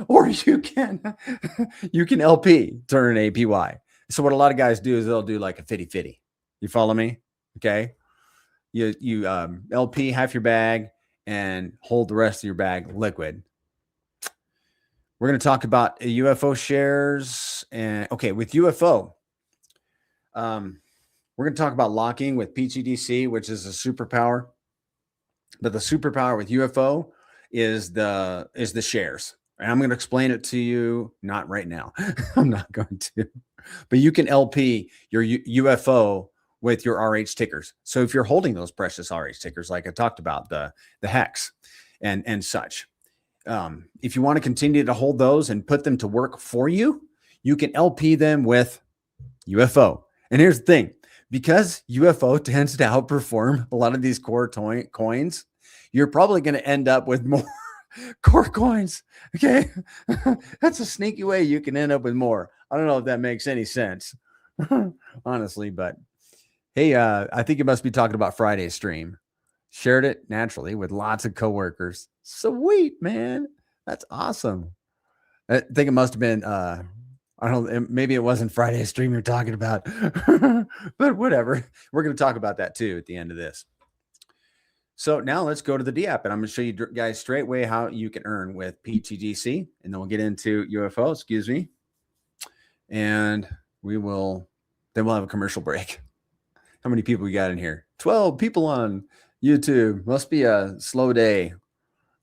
or you can LP to earn APY. So what a lot of guys do is they'll do like a 50-50. You follow me? Okay. You LP half your bag and hold the rest of your bag liquid. We're going to talk about UFO shares. And okay, with UFO, we're going to talk about locking with pTGC, which is a superpower. But the superpower with UFO is the shares. And I'm going to explain it to you, not right now. I'm not going to. But you can LP your UFO with your RH tickers. So if you're holding those precious RH tickers, like I talked about, the hex and such, if you want to continue to hold those and put them to work for you, you can LP them with UFO. And here's the thing, because UFO tends to outperform a lot of these core coins, you're probably going to end up with more core coins. Okay. That's a sneaky way you can end up with more. I don't know if that makes any sense, honestly, but hey, I think you must be talking about Friday's stream. Shared it naturally with lots of coworkers. Sweet, man. That's awesome. I think it must have been, I don't know, maybe it wasn't Friday's stream you're talking about, but whatever. We're going to talk about that too at the end of this. So now let's go to the D app, and I'm going to show you guys straight away how you can earn with pTGC, and then we'll get into UFO, excuse me. And then we'll have a commercial break. How many people we got in here? 12 people on YouTube. Must be a slow day.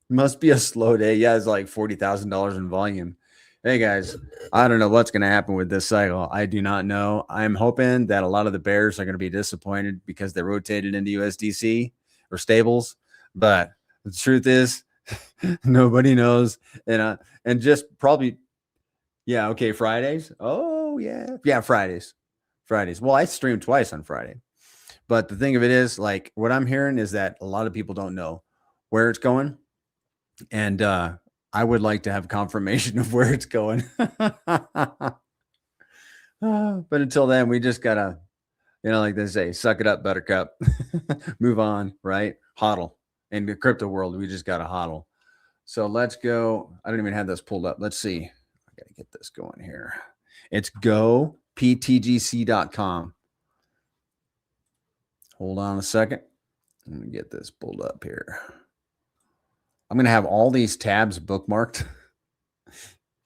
Must be a slow day. Yeah, it's like $40,000 in volume. Hey guys, I don't know what's going to happen with this cycle. I do not know. I'm hoping that a lot of the bears are going to be disappointed because they rotated into USDC or stables. But the truth is, nobody knows. And just probably, yeah, okay, Fridays. Oh yeah, Fridays. Well, I streamed twice on Friday. But the thing of it is, like, what I'm hearing is that a lot of people don't know where it's going. And I would like to have confirmation of where it's going. But until then, we just got to, like they say, suck it up, buttercup. Move on, right? Hodl. In the crypto world, we just got to hodl. So let's go. I don't even have this pulled up. Let's see. I got to get this going here. It's go ptgc.com. Hold on a second. Let me get this pulled up here. I'm going to have all these tabs bookmarked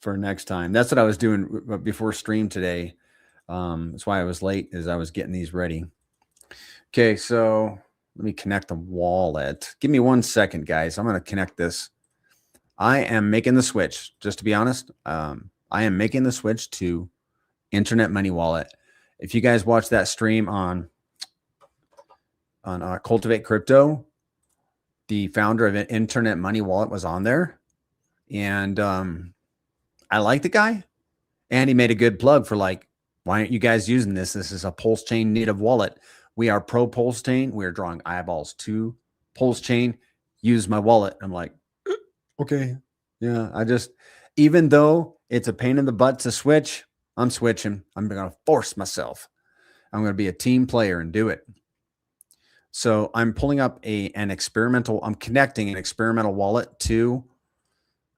for next time. That's what I was doing before stream today. That's why I was late, as I was getting these ready. Okay, so let me connect the wallet. Give me 1 second, guys. I'm going to connect this. I am making the switch, just to be honest. I am making the switch to Internet Money Wallet. If you guys watch that stream on Cultivate Crypto, the founder of an Internet Money Wallet was on there, and I like the guy, and he made a good plug for, like, why aren't you guys using this? This is a PulseChain native wallet. We are pro PulseChain. We are drawing eyeballs to PulseChain. Use my wallet. I'm like, okay, yeah. Even though it's a pain in the butt to switch, I'm switching. I'm going to force myself. I'm going to be a team player and do it. So I'm pulling up I'm connecting an experimental wallet to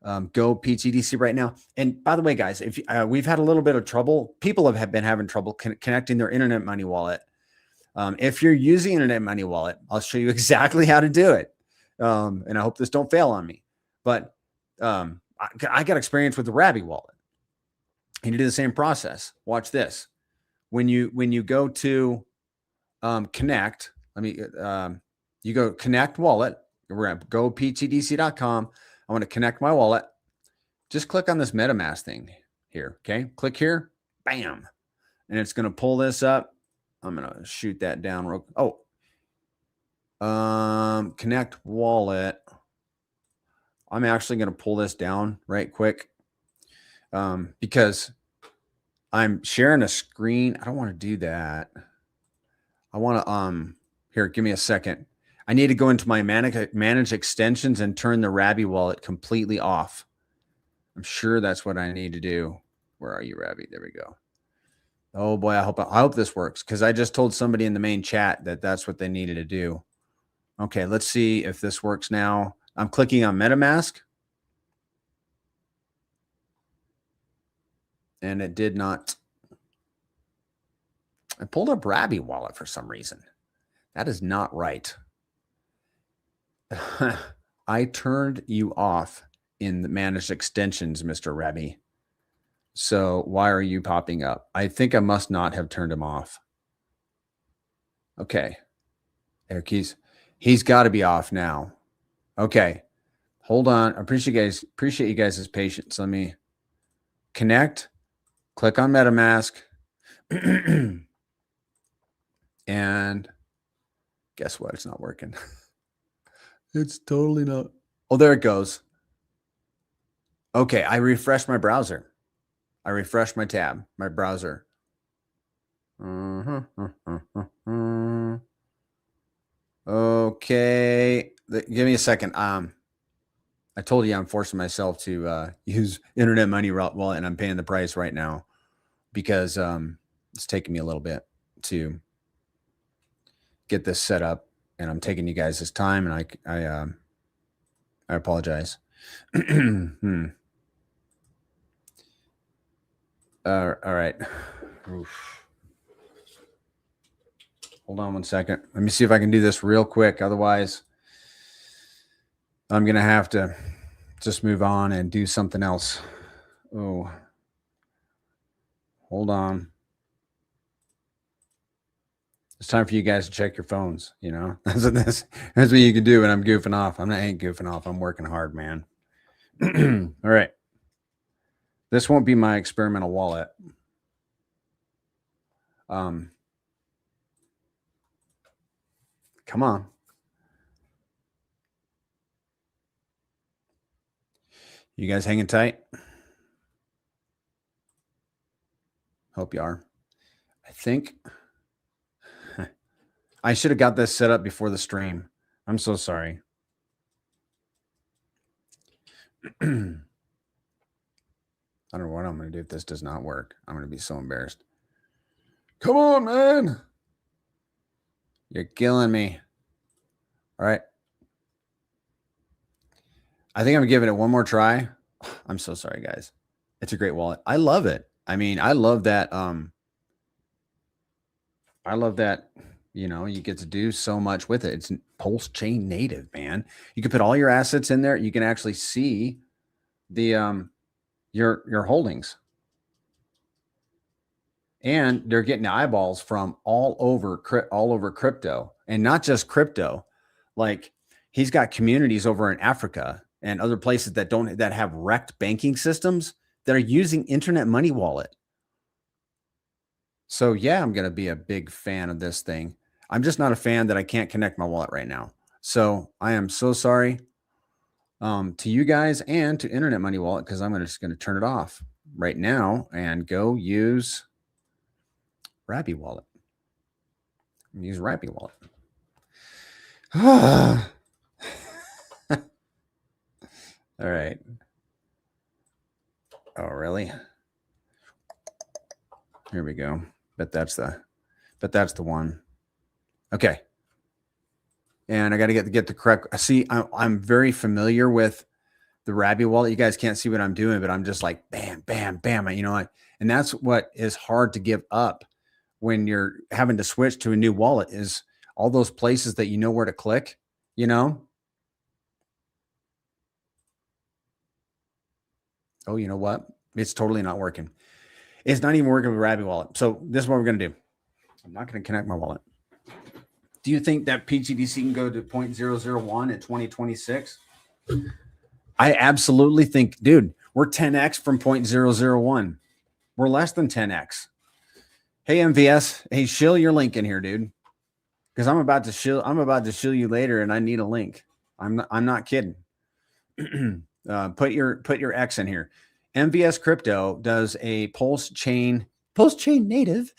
Go pTGC right now. And by the way, guys, if we've had a little bit of trouble, people have been having trouble connecting their Internet Money Wallet. If you're using Internet Money Wallet, I'll show you exactly how to do it. And I hope this don't fail on me. But I got experience with the Rabby wallet. And you do the same process. Watch this. When you go to connect, you go connect wallet. We're at go ptgc.com. I want to connect my wallet. Just click on this MetaMask thing here. Okay. Click here. Bam. And it's going to pull this up. I'm going to shoot that down. Connect wallet. I'm actually going to pull this down right quick because I'm sharing a screen. I don't want to do that. I want to, here, give me a second. I need to go into my manage extensions and turn the Rabby wallet completely off. I'm sure that's what I need to do. Where are you, Rabby? There we go. Oh boy, I hope this works, because I just told somebody in the main chat that that's what they needed to do. Okay, let's see if this works now. I'm clicking on MetaMask. And it did not. I pulled up Rabby Wallet for some reason. That is not right. I turned you off in the managed extensions, Mr. Rabby. So why are you popping up? I think I must not have turned him off. Okay. Eric, he's got to be off now. Okay. Hold on. I appreciate you guys' patience. Let me connect, click on MetaMask, and guess what? It's not working. It's totally not. Oh, there it goes. Okay, I refreshed my browser. I refreshed my tab, my browser. Okay, give me a second. I told you I'm forcing myself to use Internet Money Wallet, and I'm paying the price right now because it's taking me a little bit to get this set up, and I'm taking you guys this time, and I apologize. All right. Oof. Hold on one second. Let me see if I can do this real quick. Otherwise, I'm going to have to just move on and do something else. Oh, hold on. It's time for you guys to check your phones. You know, that's what you can do when I'm goofing off. I ain't goofing off. I'm working hard, man. All right. This won't be my experimental wallet. Come on. You guys hanging tight? Hope you are. I think I should have got this set up before the stream. I'm so sorry. I don't know what I'm going to do if this does not work. I'm going to be so embarrassed. Come on, man. You're killing me. All right. I think I'm giving it one more try. I'm so sorry, guys. It's a great wallet. I love it. I mean, I love that. You know, you get to do so much with it. It's PulseChain native, man. You can put all your assets in there. You can actually see the your holdings. And they're getting eyeballs from all over crypto, and not just crypto. Like, he's got communities over in Africa and other places that have wrecked banking systems that are using Internet Money Wallet. So yeah, I'm going to be a big fan of this thing. I'm just not a fan that I can't connect my wallet right now. So I am so sorry to you guys and to Internet Money Wallet, because I'm just going to turn it off right now and go use Rabby Wallet. Use Rabby Wallet. All right. Oh, really? Here we go. But that's the one. Okay. And I got to get the correct. See, I'm very familiar with the Rabby Wallet. You guys can't see what I'm doing, but I'm just like bam, bam, bam. You know, and that's what is hard to give up when you're having to switch to a new wallet, is all those places that you know where to click, you know? Oh, you know what? It's totally not working. It's not even working with Rabby Wallet. So this is what we're going to do. I'm not going to connect my wallet. Do you think that pTGC can go to 0.001 at 2026? I absolutely think, dude, we're 10x from 0.001. We're less than 10x. Hey, MVS. Hey, shill your link in here, dude. Because I'm about to shill you later, and I need a link. I'm not kidding. Put your X in here. MVS Crypto does a PulseChain native.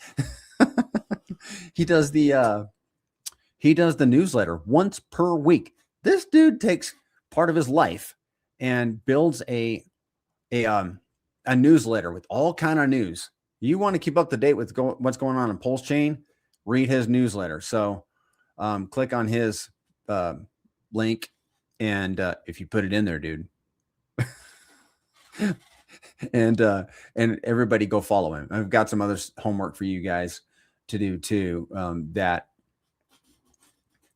He does the newsletter once per week. This dude takes part of his life and builds a newsletter with all kind of news. You want to keep up to date with what's going on in PulseChain, read his newsletter. So click on his link. And if you put it in there, dude, and everybody go follow him. I've got some other homework for you guys to do too. That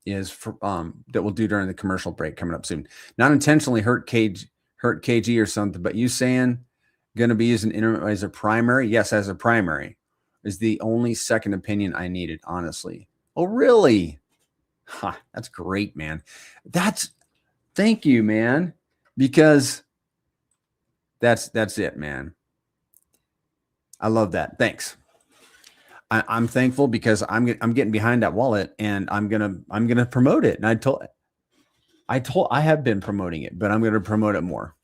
is for, that we'll do during the commercial break coming up soon. Not intentionally hurt KG or something, but you saying going to be using intermittent as a primary? Yes, as a primary is the only second opinion I needed, honestly. Oh, really? Huh, that's great, man. Thank you, man, because that's it, man. I love that. Thanks. I'm thankful because I'm getting behind that wallet, and I'm gonna promote it. And I have been promoting it, but I'm gonna promote it more.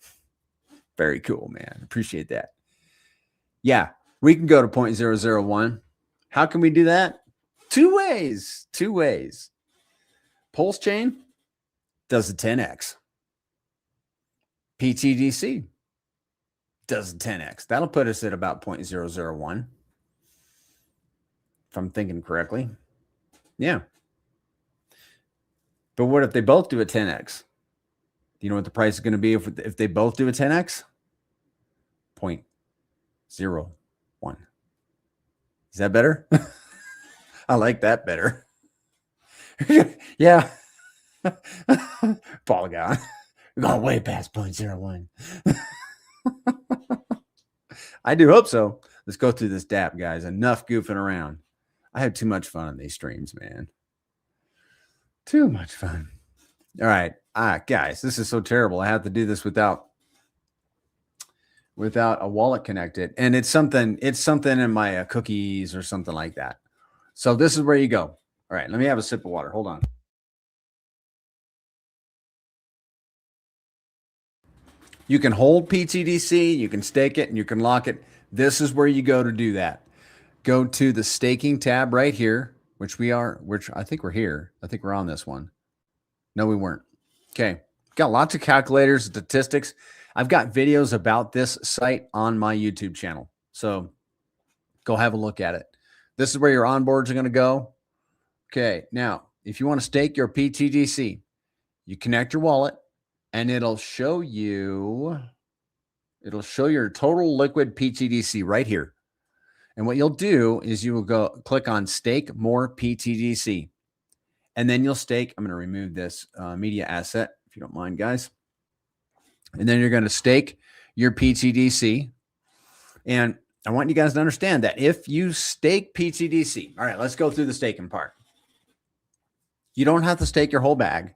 Very cool, man. Appreciate that. Yeah, we can go to 0.001. How can we do that? Two ways. PulseChain does a 10x. pTGC does a 10x. That'll put us at about 0.001. If I'm thinking correctly. Yeah. But what if they both do a 10x? Do you know what the price is going to be if they both do a 10x? 0.01. Is that better? I like that better. Yeah. Polygon. We're going way past 0.01. I do hope so. Let's go through this DApp, guys. Enough goofing around. I had too much fun on these streams, man. Too much fun. All right. Guys, this is so terrible. I have to do this without a wallet connected. And it's something in my cookies or something like that. So this is where you go. All right. Let me have a sip of water. Hold on. You can hold pTGC, you can stake it, and you can lock it. This is where you go to do that. Go to the staking tab right here, which I think we're here. I think we're on this one. No, we weren't. Okay. Got lots of calculators, statistics. I've got videos about this site on my YouTube channel. So go have a look at it. This is where your onboards are going to go. Okay. Now, if you want to stake your pTGC, you connect your wallet and it'll show your total liquid pTGC right here. And what you'll do is you will go click on stake more pTGC. And then you'll stake. I'm going to remove this media asset, if you don't mind, guys. And then you're going to stake your pTGC. And I want you guys to understand that if you stake pTGC, all right, let's go through the staking part. You don't have to stake your whole bag.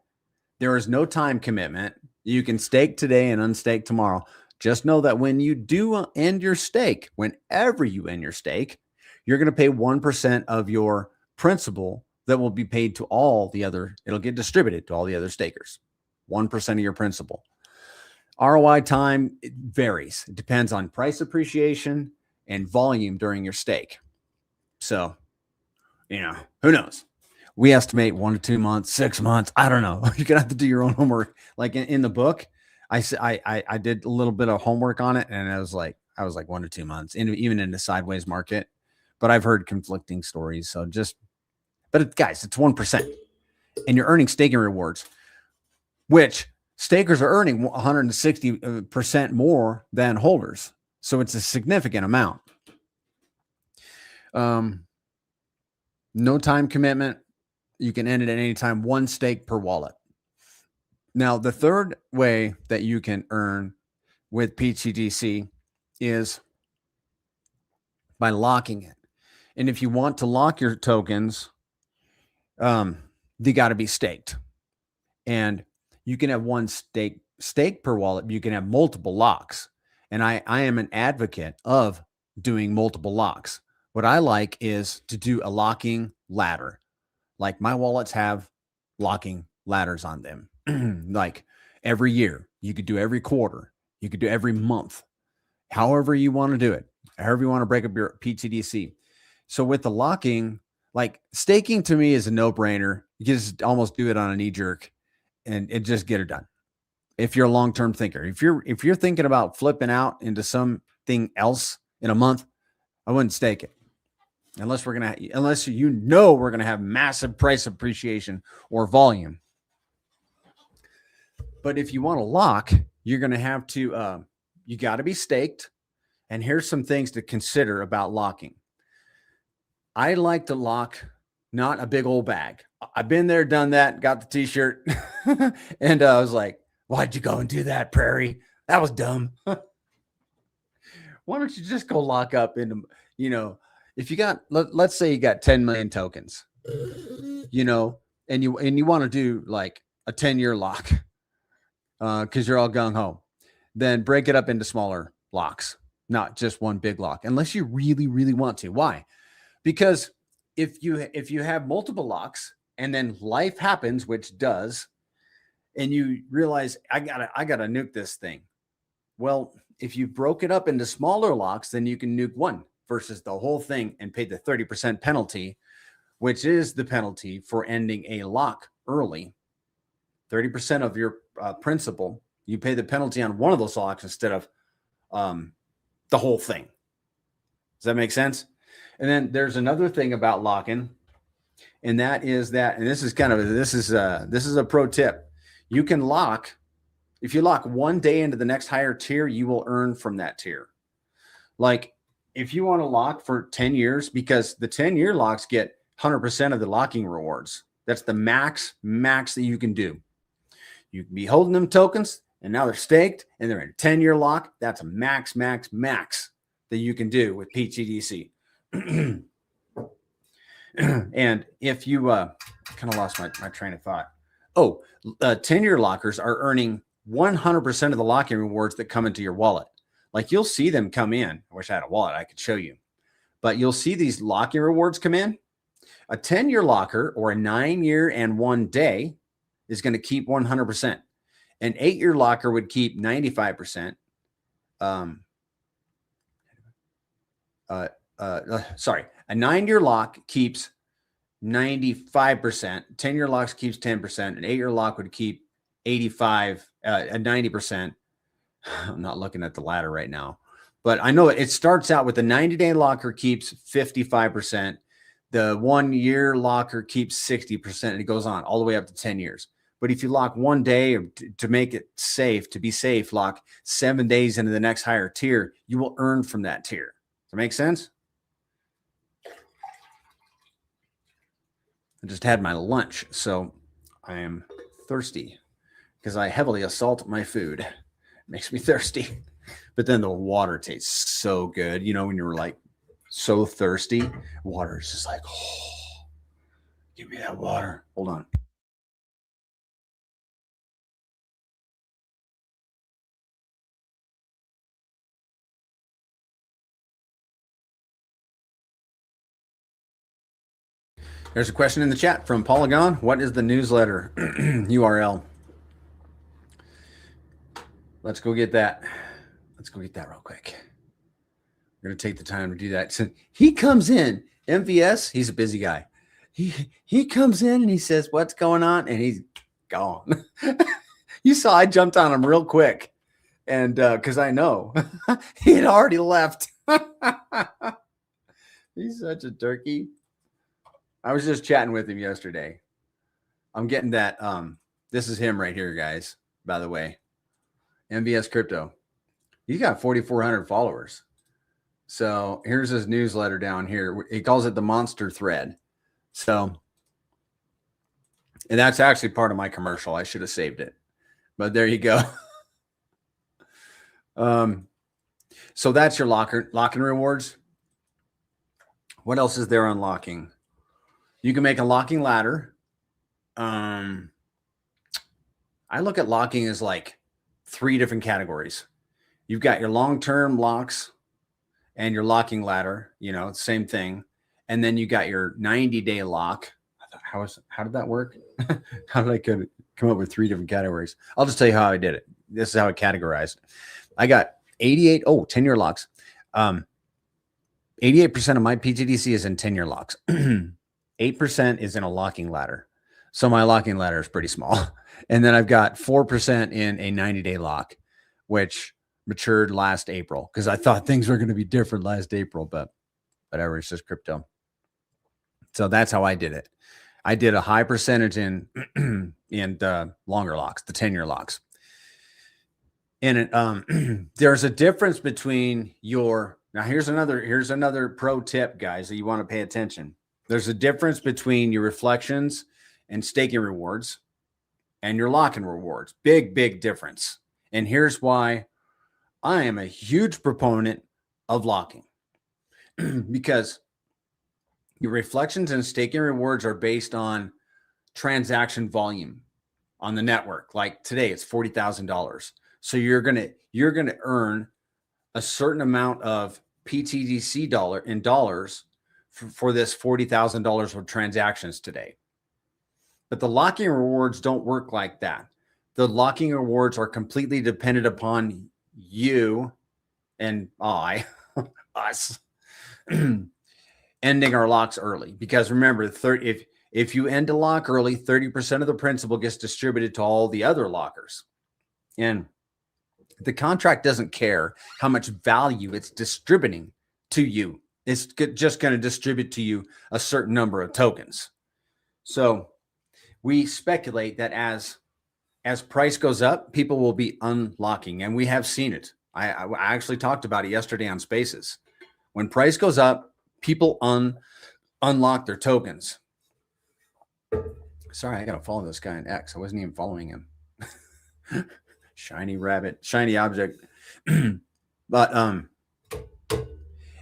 There is no time commitment. You can stake today and unstake tomorrow. Just know that when you do end your stake, whenever you end your stake, you're going to pay 1% of your principal that will be paid to all the other. It'll get distributed to all the other stakers. 1% of your principal. ROI time, it varies. It depends on price appreciation and volume during your stake. So, who knows? We estimate 1 to 2 months, 6 months. I don't know. You're gonna have to do your own homework. Like in the book, I did a little bit of homework on it, and I was like 1 to 2 months, even in the sideways market. But I've heard conflicting stories. So guys, it's 1%, and you're earning staking rewards, which stakers are earning 160% more than holders. So it's a significant amount. No time commitment. You can end it at any time, 1 stake per wallet. Now, the third way that you can earn with pTGC is by locking it. And if you want to lock your tokens, they got to be staked. And you can have 1 stake per wallet. You can have multiple locks. And I am an advocate of doing multiple locks. What I like is to do a locking ladder. Like my wallets have locking ladders on them. Like every year, you could do every quarter, you could do every month, however you want to do it, however you want to break up your pTGC. So with the locking, like staking to me is a no-brainer. You just almost do it on a knee jerk and just get it done. If you're a long-term thinker, if you're thinking about flipping out into something else in a month, I wouldn't stake it. Unless we're going to have massive price appreciation or volume. But if you want to lock, you're going to have to, you got to be staked. And here's some things to consider about locking. I like to lock not a big old bag. I've been there, done that, got the t-shirt. And I was like, why'd you go and do that, Prairie? That was dumb. Why don't you just go lock up into, if you got, let's say you got 10 million tokens, and you want to do like a 10-year lock, because you're all gung-ho, then break it up into smaller locks, not just one big lock, unless you really, really want to. Why? Because if you have multiple locks and then life happens, which does, and you realize I gotta nuke this thing. Well, if you broke it up into smaller locks, then you can nuke one versus the whole thing and pay the 30% penalty, which is the penalty for ending a lock early. 30% of your principal, you pay the penalty on one of those locks instead of the whole thing. Does that make sense? And then there's another thing about locking, and that is that, and this is a pro tip. You can lock, if you lock one day into the next higher tier, you will earn from that tier. Like if you want to lock for 10 years, because the 10-year locks get 100% of the locking rewards. That's the max that you can do. You can be holding them tokens, and now they're staked, and they're in a 10-year lock. That's a max that you can do with pTGC. And if you kind of lost my train of thought. 10-year lockers are earning 100% of the locking rewards that come into your wallet. Like you'll see them come in. I wish I had a wallet I could show you, but you'll see these locking rewards come in. A 10-year locker or a 9-year and 1 day is going to keep 100%. An 8-year locker would keep 95%. Sorry, a 9-year lock keeps 95%. 10-year locks keeps 10%. An 8-year lock would keep 90%. I'm not looking at the ladder right now, but I know it starts out with the 90-day locker keeps 55%. The 1-year locker keeps 60%, and it goes on all the way up to 10 years. But if you lock 1 day to make it safe, to be safe, lock 7 days into the next higher tier, you will earn from that tier. Does that make sense? I just had my lunch, so I am thirsty because I heavily assault my food. It makes me thirsty. But then the water tastes so good. When you're like so thirsty, water is just like, oh, give me that water. Hold on. There's a question in the chat from Polygon. What is the newsletter URL? Let's go get that. Let's go get that real quick. We're going to take the time to do that. So he comes in, MVS, he's a busy guy. He comes in and he says, what's going on? And he's gone. You saw I jumped on him real quick. And because I know he had already left. He's such a turkey. I was just chatting with him yesterday. I'm getting that. This is him right here, guys, by the way. MVS Crypto. He's got 4,400 followers. So here's his newsletter down here. He calls it the monster thread. So, and that's actually part of my commercial. I should have saved it, but there you go. So that's your locking rewards. What else is there on locking? You can make a locking ladder. I look at locking as like 3 different categories. You've got your long-term locks and your locking ladder, same thing. And then you got your 90-day lock. How did that work? How did I come up with 3 different categories? I'll just tell you how I did it. This is how I categorized. I got 10-year locks. 88% of my pTGC is in 10-year locks. 8% is in a locking ladder. So my locking ladder is pretty small. And then I've got 4% in a 90-day lock, which matured last April because I thought things were going to be different last April, but whatever, it's just crypto. So that's how I did it. I did a high percentage in the longer locks, the 10-year locks. And it, there's a difference between your, now here's another pro tip, guys, that you want to pay attention. There's a difference between your reflections and staking rewards and your lock-in rewards. Big difference. And here's why I am a huge proponent of locking. Because your reflections and staking rewards are based on transaction volume on the network. Like today, it's $40,000. So you're gonna earn a certain amount of pTGC dollars for this $40,000 of transactions today. But the locking rewards don't work like that. The locking rewards are completely dependent upon you and us ending our locks early. Because remember, if you end a lock early, 30% of the principal gets distributed to all the other lockers. And the contract doesn't care how much value it's distributing to you. It's just going to distribute to you a certain number of tokens. So we speculate that as price goes up, people will be unlocking, and we have seen it. I actually talked about it yesterday on Spaces. When price goes up, people unlock their tokens. Sorry, I got to follow this guy on X. I wasn't even following him. Shiny rabbit, shiny object. But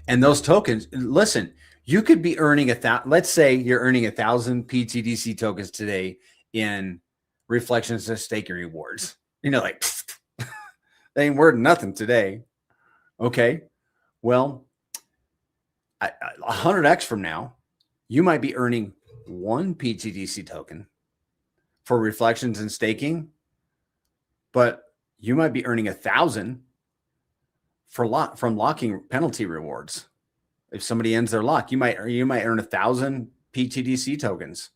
and those tokens, listen, you could be earning let's say you're earning 1,000 pTGC tokens today in reflections and staking rewards. You know, like they ain't worth nothing today. Okay. Well, 100x from now, you might be earning 1 pTGC token for reflections and staking, but you might be earning 1,000 from locking penalty rewards. If somebody ends their lock, you might earn 1,000 pTGC tokens.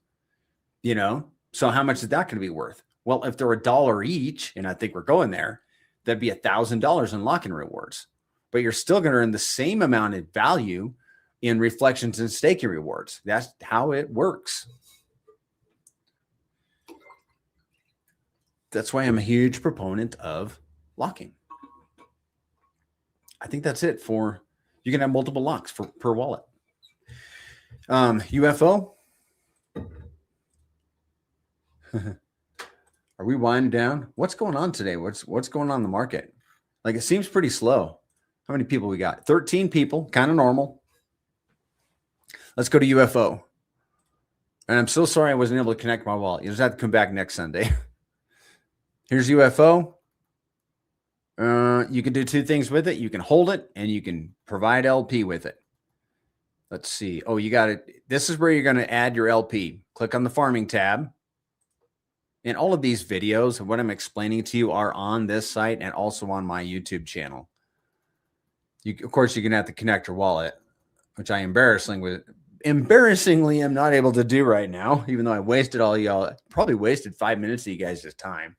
You know, so how much is that going to be worth? Well, if they're $1 each, and I think we're going there, that'd be $1,000 in lock-in rewards. But you're still going to earn the same amount of value in reflections and staking rewards. That's how it works. That's why I'm a huge proponent of locking. I think that's it for, you can have multiple locks per wallet. UFO. Are we winding down? What's going on today? What's going on in the market? Like, it seems pretty slow. How many people we got? 13 people, kind of normal. Let's go to UFO. And I'm so sorry I wasn't able to connect my wallet. You just have to come back next Sunday. Here's UFO. You can do two things with it. You can hold it and you can provide LP with it. Let's see. Oh, you got it. This is where you're going to add your LP. Click on the farming tab. And all of these videos of what I'm explaining to you are on this site and also on my YouTube channel. Of course, you're going to have to connect your wallet, which I embarrassingly am not able to do right now, even though I wasted all y'all, probably wasted 5 minutes of you guys' time.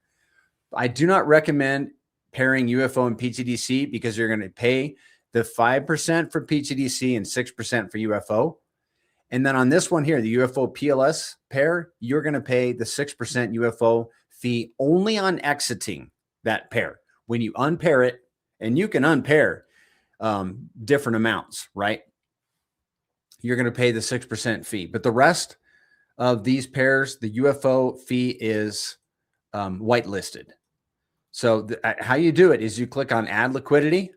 I do not recommend pairing UFO and pTGC because you're going to pay the 5% for pTGC and 6% for UFO. And then on this one here, the UFO PLS pair, you're going to pay the 6% UFO fee only on exiting that pair. When you unpair it, and you can unpair different amounts, right? You're going to pay the 6% fee. But the rest of these pairs, the UFO fee is whitelisted. So how you do it is you click on add liquidity,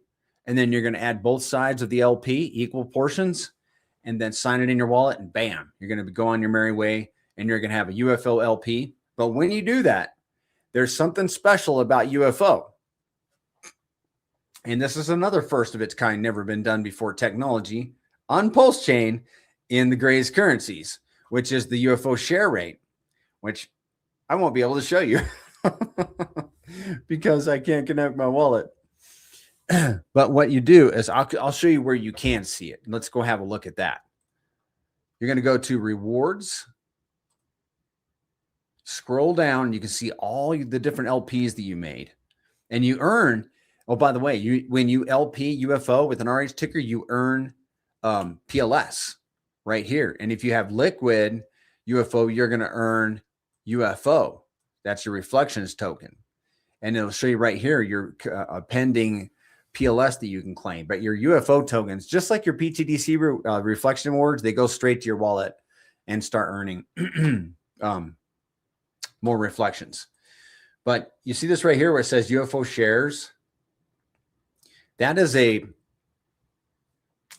and then you're going to add both sides of the LP, equal portions, and then sign it in your wallet, and bam, you're going to go on your merry way, and you're going to have a UFO LP. But when you do that, there's something special about UFO. And this is another first of its kind, never been done before technology on PulseChain in the Grays currencies, which is the UFO share rate, which I won't be able to show you because I can't connect my wallet. But what you do is I'll show you where you can see it. Let's go have a look at that. You're going to go to rewards, scroll down. You can see all the different LPs that you made, and you earn. Oh, by the way, when you LP UFO with an RH ticker, you earn PLS right here. And if you have liquid UFO, you're going to earn UFO. That's your reflections token. and it'll show you right here your pending PLS that you can claim. But your UFO tokens, just like your PTDC reflection awards, they go straight to your wallet and start earning more reflections. But you see this right here where it says UFO shares. That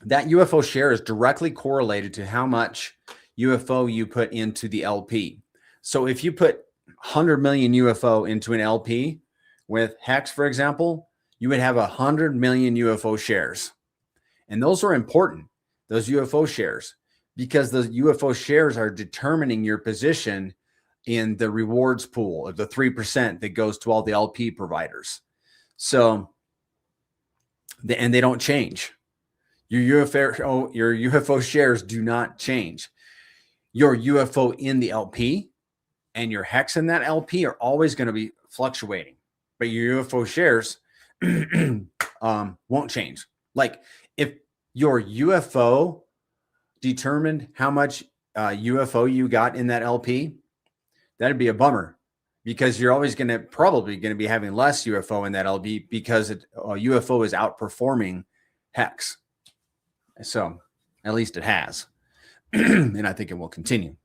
UFO share is directly correlated to how much UFO you put into the LP. So if you put 100 million UFO into an LP with Hex, for example, you would have 100 million UFO shares. And those are important, those UFO shares, because those UFO shares are determining your position in the rewards pool of the 3% that goes to all the LP providers. So, and they don't change. Your UFO shares do not change. Your UFO in the LP and your Hex in that LP are always going to be fluctuating, but your UFO shares won't change. Like if your UFO determined how much UFO you got in that LP, that'd be a bummer, because you're always probably going to be having less UFO in that LP because UFO is outperforming Hex. So at least it has. And I think it will continue.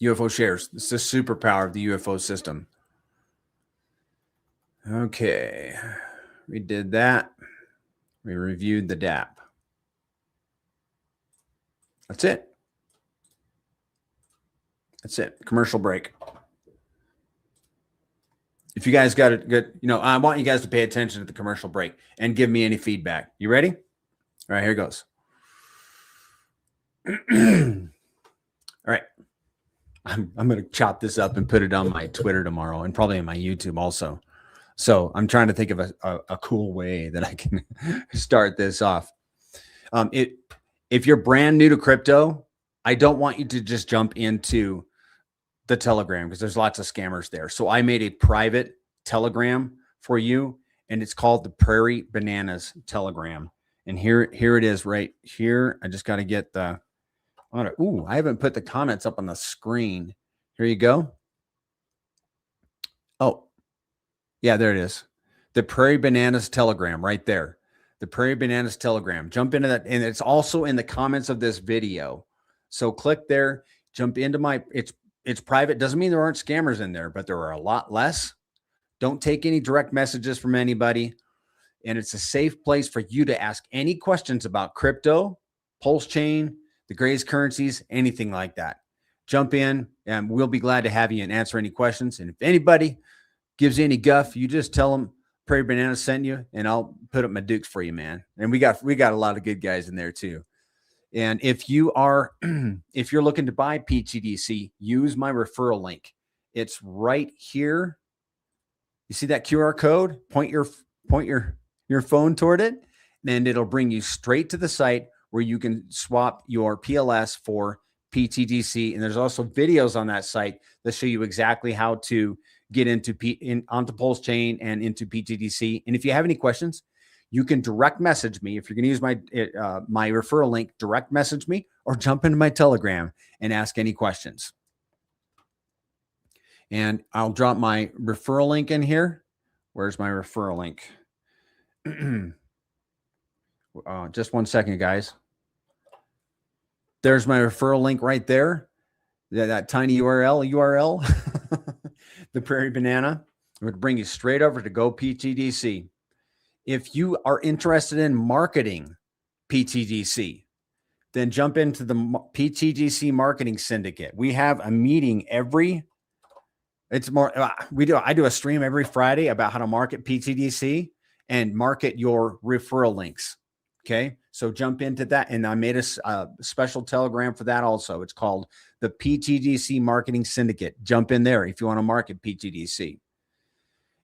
UFO shares. It's the superpower of the UFO system. Okay. We did that. We reviewed the DApp. That's it. That's it. Commercial break. If you guys got it good, I want you guys to pay attention to the commercial break and give me any feedback. You ready? All right, here goes. All right. I'm going to chop this up and put it on my Twitter tomorrow and probably on my YouTube also. So I'm trying to think of a cool way that I can start this off. If you're brand new to crypto, I don't want you to just jump into the Telegram because there's lots of scammers there. So I made a private Telegram for you, and it's called the Prairie Bananas Telegram. And here it is right here. I just got to get the, I haven't put the comments up on the screen. Here you go. Oh, yeah, there it is. The Prairie Bananas Telegram right there. The Prairie Bananas Telegram. Jump into that. And it's also in the comments of this video. So click there, jump into it's private. Doesn't mean there aren't scammers in there, but there are a lot less. Don't take any direct messages from anybody. And it's a safe place for you to ask any questions about crypto, PulseChain, the greatest currencies, anything like that. Jump in and we'll be glad to have you and answer any questions. And if anybody gives you any guff, you just tell them Prairie Banana sent you, and I'll put up my dukes for you, man. And we got a lot of good guys in there too. And if you're looking to buy pTGC, use my referral link. It's right here. You see that QR code? Point your phone toward it, and it'll bring you straight to the site where you can swap your PLS for pTGC. And there's also videos on that site that show you exactly how to get onto PulseChain and into pTGC. And if you have any questions, you can direct message me. If you're going to use my referral link, direct message me or jump into my Telegram and ask any questions. And I'll drop my referral link in here. Where's my referral link? Just 1 second, guys. There's my referral link right there. That tiny URL, the Prairie Banana. It would bring you straight over to Go pTGC. If you are interested in marketing pTGC, then jump into the pTGC Marketing Syndicate. We have a meeting I do a stream every Friday about how to market pTGC and market your referral links. Okay. So jump into that. And I made a special Telegram for that also. It's called the pTGC Marketing Syndicate. Jump in there if you want to market pTGC.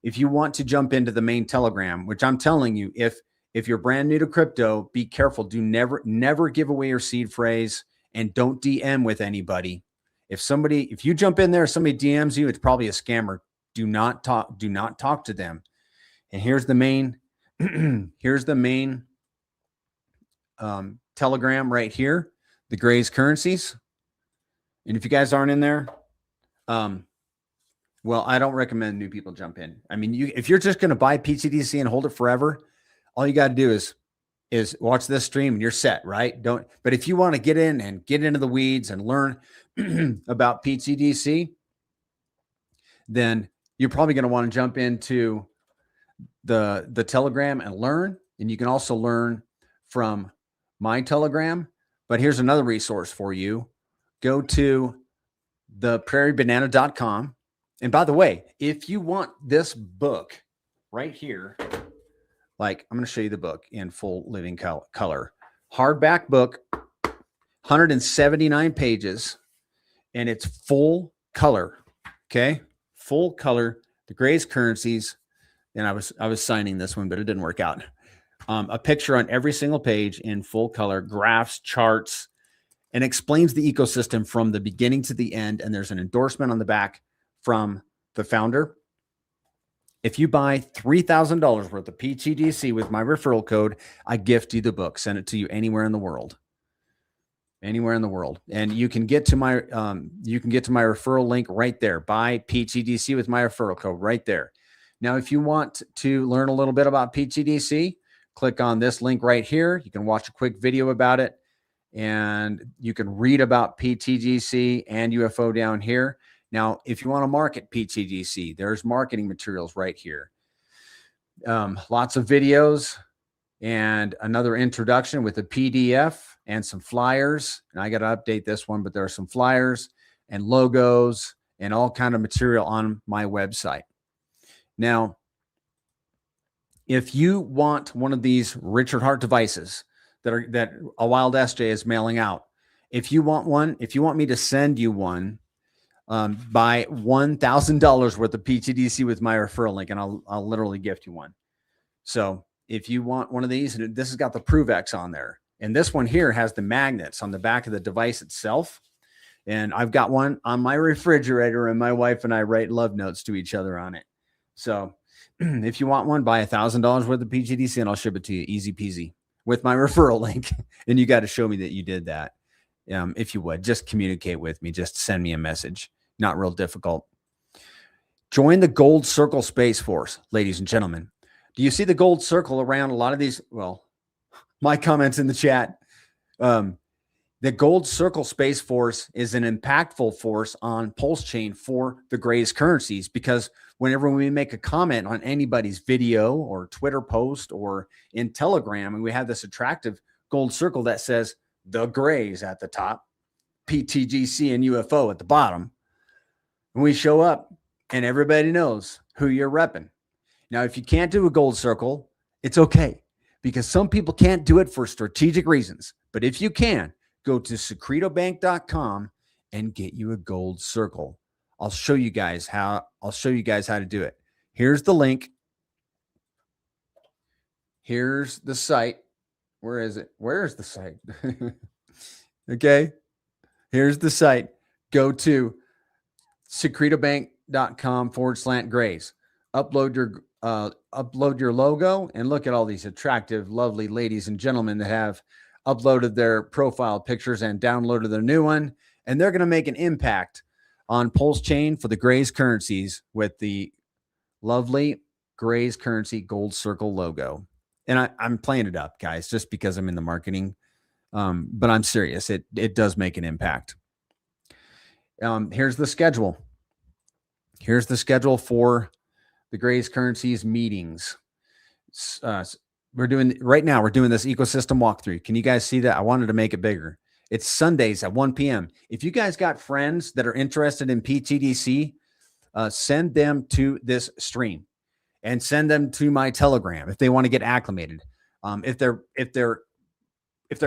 If you want to jump into the main Telegram, which I'm telling you, if you're brand new to crypto, be careful. Do never give away your seed phrase, and don't DM with anybody. If you jump in there, somebody DMs you, it's probably a scammer. Do not talk to them. And here's the main, Telegram right here, the Gray's currencies. And if you guys aren't in there, Well, I don't recommend new people jump in. I mean, if you're just going to buy PTGC and hold it forever, all you got to do is watch this stream and you're set, right? But if you want to get in and get into the weeds and learn about PTGC, then you're probably going to want to jump into the Telegram and learn. And you can also learn from my Telegram. But here's another resource for you. Go to theprairiebanana.com. And by the way, if you want this book right here, like I'm going to show you the book in full living color, hardback book, 179 pages, and it's full color. Okay. Full color, the Gray's currencies. And I was signing this one, but it didn't work out. A picture on every single page in full color, graphs, charts, and explains the ecosystem from the beginning to the end. And there's an endorsement on the back from the founder. If you buy $3,000 worth of pTGC with my referral code, I gift you the book, send it to you anywhere in the world. Anywhere in the world. And you can get to my referral link right there. Buy pTGC with my referral code right there. Now, if you want to learn a little bit about pTGC, click on this link right here. You can watch a quick video about it, and you can read about pTGC and UFO down here. Now, if you want to market pTGC, there's marketing materials right here. Lots of videos and another introduction with a PDF and some flyers. And I got to update this one, but there are some flyers and logos and all kind of material on my website. Now, if you want one of these Richard Hart devices that a Wild SJ is mailing out, if you want one, if you want me to send you one, buy $1,000 worth of pTGC with my referral link, and I'll literally gift you one. So if you want one of these, and this has got the ProveX on there, and this one here has the magnets on the back of the device itself. And I've got one on my refrigerator, and my wife and I write love notes to each other on it. So if you want one, buy $1,000 worth of pTGC and I'll ship it to you easy peasy with my referral link. And you got to show me that you did that. If you would, just communicate with me. Just send me a message. Not real difficult. Join the Gold Circle Space Force, ladies and gentlemen. Do you see the gold circle around a lot of these? Well, my comments in the chat. The Gold Circle Space Force is an impactful force on PulseChain for the Gray's currencies, because whenever we make a comment on anybody's video or Twitter post or in Telegram, and we have this attractive gold circle that says the Grays at the top, pTGC and UFO at the bottom, and we show up and everybody knows who you're repping. Now, if you can't do a gold circle, it's okay, because some people can't do it for strategic reasons. But if you can, go to secretobank.com and get you a gold circle. I'll show you guys how to do it. Here's the link. Here's the site. Where is it? Where's the site? Okay. Here's the site. Go to secretobank.com/grays. Upload your logo, and look at all these attractive, lovely ladies and gentlemen that have uploaded their profile pictures and downloaded their new one. And they're going to make an impact on PulseChain for the Gray's currencies with the lovely Gray's currency gold circle logo. And I'm playing it up, guys, just because I'm in the marketing. But I'm serious. It does make an impact. Here's the schedule. Here's the schedule for the Gray's currencies meetings. We're doing this ecosystem walkthrough. Can you guys see that? I wanted to make it bigger. It's Sundays at 1 p.m. If you guys got friends that are interested in pTGC, send them to this stream and send them to my Telegram if they want to get acclimated. If they're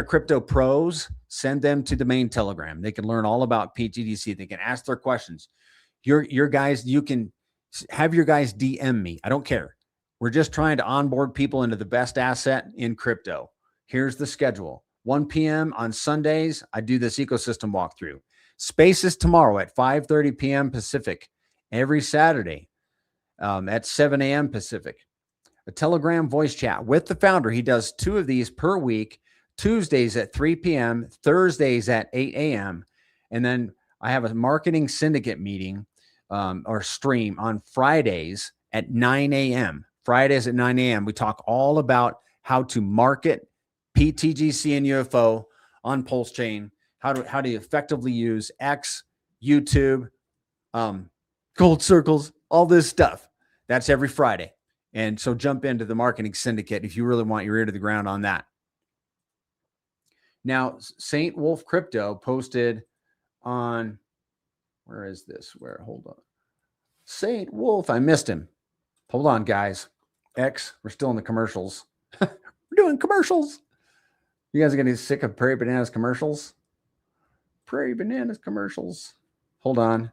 crypto pros, send them to the main Telegram. They can learn all about pTGC. They can ask their questions. Your guys, you can have your guys DM me. I don't care. We're just trying to onboard people into the best asset in crypto. Here's the schedule. 1 p.m. on Sundays, I do this ecosystem walkthrough. Spaces tomorrow at 5:30 p.m. Pacific. Every Saturday at 7 a.m. Pacific. A Telegram voice chat with the founder. He does 2 of these per week. Tuesdays at 3 p.m., Thursdays at 8 a.m. And then I have a marketing syndicate meeting or stream on Fridays at 9 a.m. Fridays at 9 a.m. We talk all about how to market pTGC and UFO on PulseChain, how to effectively use X, YouTube, gold circles, all this stuff. That's every Friday. And so jump into the marketing syndicate if you really want your ear to the ground on that. Now, St. Wolf Crypto posted on, where is this? Hold on. St. Wolf, I missed him. Hold on, guys. X, we're still in the commercials. We're doing commercials. You guys are getting sick of Prairie Bananas commercials? Prairie Bananas commercials. Hold on.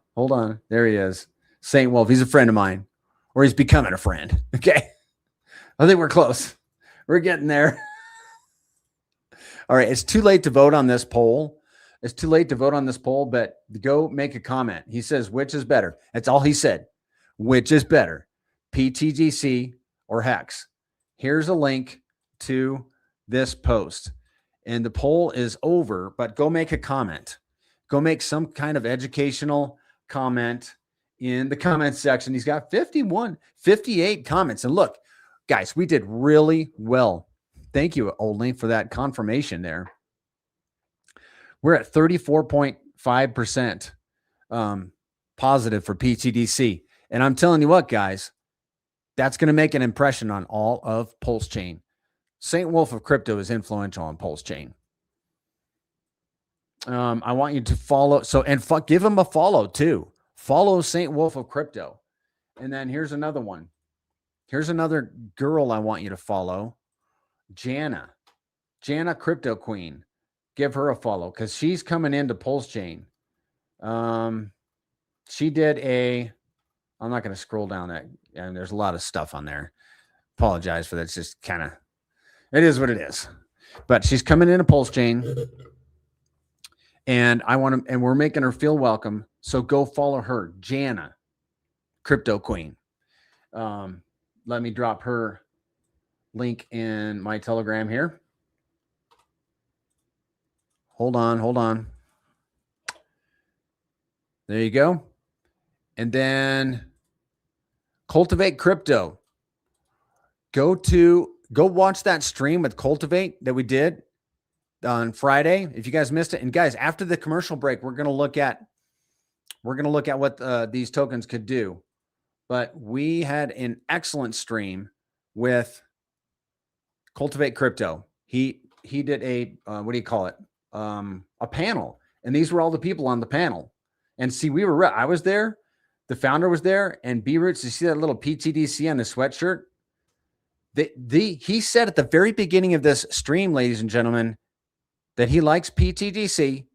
There he is. St. Wolf, he's a friend of mine, or he's becoming a friend. Okay. I think we're close. We're getting there. All right. It's too late to vote on this poll. But go make a comment. He says, which is better? That's all he said. Which is better, pTGC or Hex? Here's a link to this post. And the poll is over, but go make a comment. Go make some kind of educational comment in the comment section. He's got 58 comments. And look, guys, we did really well. Thank you, Oldie, for that confirmation there. We're at 34.5% positive for pTGC. And I'm telling you what, guys, that's going to make an impression on all of PulseChain. St. Wolf of Crypto is influential on PulseChain. I want you to follow. Give him a follow too. Follow St. Wolf of Crypto. And then here's another one. Here's another girl I want you to follow. Jana Crypto Queen. Give her a follow because she's coming into PulseChain. She did I'm not going to scroll down that. And there's a lot of stuff on there. Apologize for that. It's just kind of, it is what it is. But she's coming into PulseChain. And we're making her feel welcome. So go follow her, Jana Crypto Queen. Let me drop her link in my Telegram here. Hold on. There you go. And then Cultivate Crypto. Go watch that stream with Cultivate that we did on Friday. If you guys missed it. And guys, after the commercial break, we're going to look at what these tokens could do. But we had an excellent stream with Cultivate Crypto. He did a what do you call it? A panel. And these were all the people on the panel. And see, I was there. The founder was there. And B-Roots, you see that little pTGC on the sweatshirt? He said at the very beginning of this stream, ladies and gentlemen, that he likes pTGC,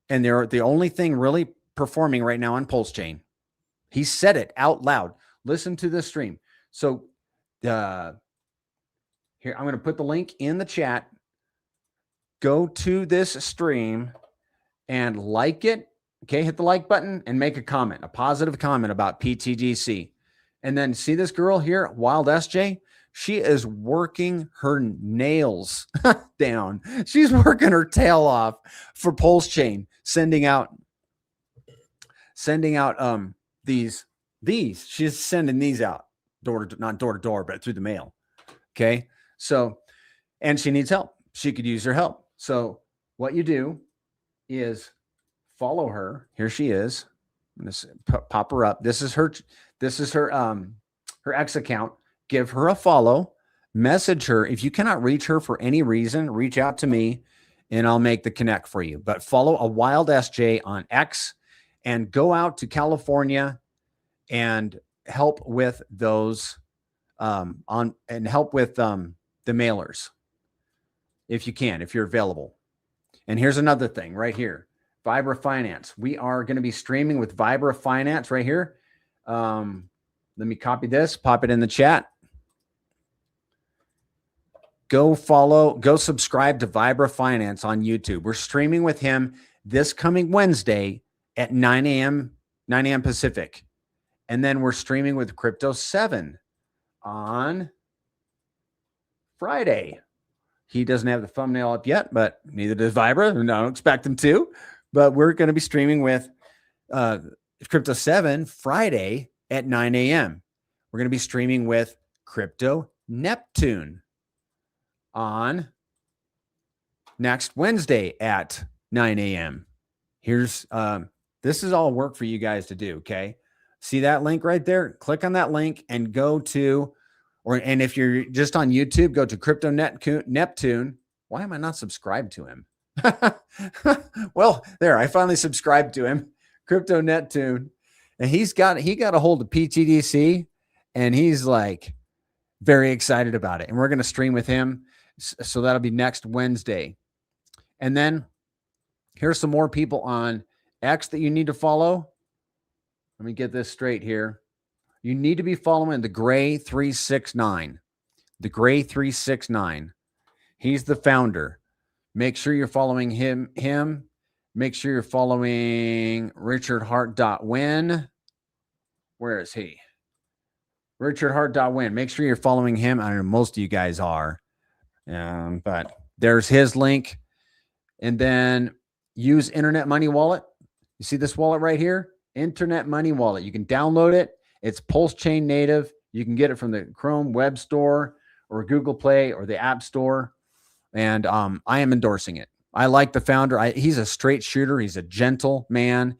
and they're the only thing really performing right now on PulseChain. He said it out loud. Listen to this stream. So here, I'm going to put the link in the chat. Go to this stream and like it. Okay, hit the like button and make a comment, a positive comment about pTGC. And then see this girl here, Wild SJ? She is working her nails down. She's working her tail off for PulseChain, sending out these. She's sending these out not door to door, but through the mail. Okay. So, and she needs help. She could use her help. So what you do is follow her. Here she is. I'm going to pop her up. This is her X account. Give her a follow, message her. If you cannot reach her for any reason, reach out to me and I'll make the connect for you. But follow a Wild SJ on X and go out to California and help with those help with the mailers. If you can, if you're available. And here's another thing right here. Vibra Finance. We are going to be streaming with Vibra Finance right here. Let me copy this, pop it in the chat. Go subscribe to Vibra Finance on YouTube. We're streaming with him this coming Wednesday at 9 a.m. Pacific. And then we're streaming with Crypto 7 on Friday. He doesn't have the thumbnail up yet, but neither does Vibra. I don't expect him to. But we're going to be streaming with Crypto 7 Friday at 9 a.m. We're going to be streaming with Crypto Neptune on next Wednesday at 9 a.m. Here's this is all work for you guys to do. Okay. See that link right there? Click on that link and go to, and if you're just on YouTube, go to Crypto Neptune. Why am I not subscribed to him? Well, there, I finally subscribed to him, Crypto Neptune. And he got a hold of pTGC, and he's like very excited about it. And we're going to stream with him. So that'll be next Wednesday. And then here's some more people on X that you need to follow. Let me get this straight here. You need to be following the Gray 369. The Gray 369. He's the founder. Make sure you're following him. Make sure you're following richardhart.win. Where is he? richardhart.win. Make sure you're following him. I know most of you guys are. But there's his link. And then use Internet Money Wallet. You see this wallet right here? Internet Money Wallet. You can download it. It's PulseChain native. You can get it from the Chrome Web Store or Google Play or the App Store. And I am endorsing it. I like the founder. He's a straight shooter. He's a gentle man.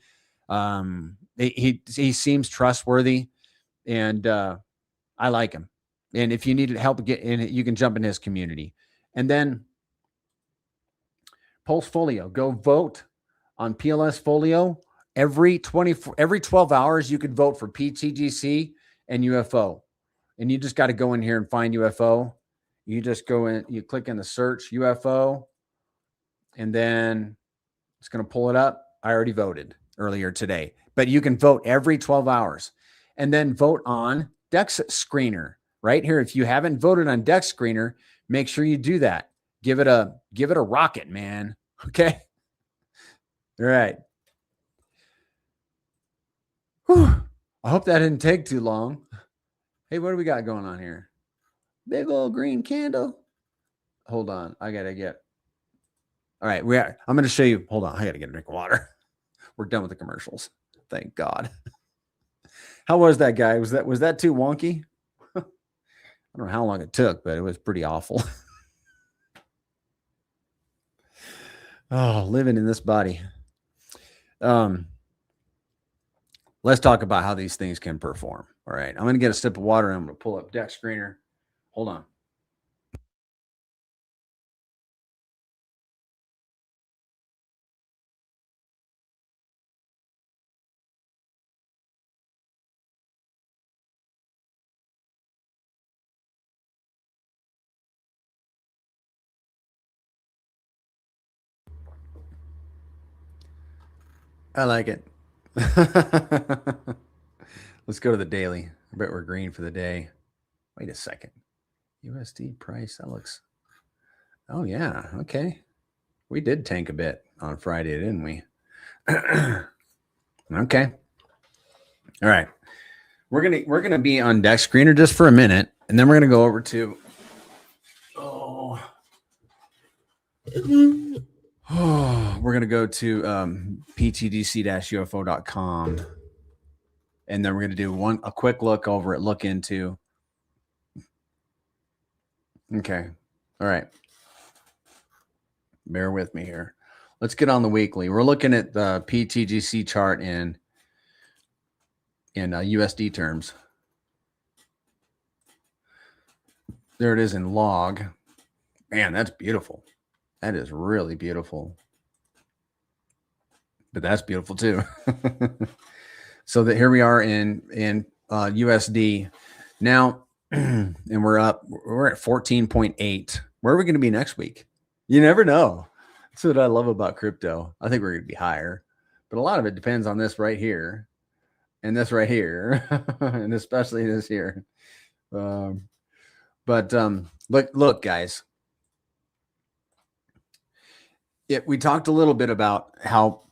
He seems trustworthy, and I like him. And if you need help get in it, you can jump in his community. And then Pulsefolio. Go vote on PLS Folio. Every 12 hours, you could vote for pTGC and UFO. And you just got to go in here and find UFO. You just go in, you click in the search UFO, and then it's going to pull it up. I already voted earlier today, but you can vote every 12 hours and then vote on Dex Screener right here. If you haven't voted on Dex Screener, make sure you do that. Give it a rocket, man. Okay. All right. Whew. I hope that didn't take too long. Hey, what do we got going on here? Big old green candle. Hold on. I got to get. All right. I'm going to show you. Hold on. I got to get a drink of water. We're done with the commercials. Thank God. How was that, guy? Was that too wonky? I don't know how long it took, but it was pretty awful. Oh, living in this body. Let's talk about how these things can perform. All right. I'm going to get a sip of water and I'm going to pull up Dex Screener. Hold on. I like it. Let's go to the daily. I bet we're green for the day. Wait a second. USD price. That looks. Oh, yeah. Okay. We did tank a bit on Friday, didn't we? Okay. All right. We're gonna be on Dex Screener just for a minute, and then we're gonna go over to we're gonna go to ptgc-ufo.com, and then we're gonna do a quick look into. Okay. All right. Bear with me here. Let's get on the weekly. We're looking at the pTGC chart in USD terms. There it is in log. Man, that's beautiful. That is really beautiful. But that's beautiful too. So that here we are in USD now, and we're at 14.8. Where are we going to be next week? You never know. That's what I love about crypto. I think we're going to be higher, but a lot of it depends on this right here and this right here, and especially this here. But look, guys. We talked a little bit about how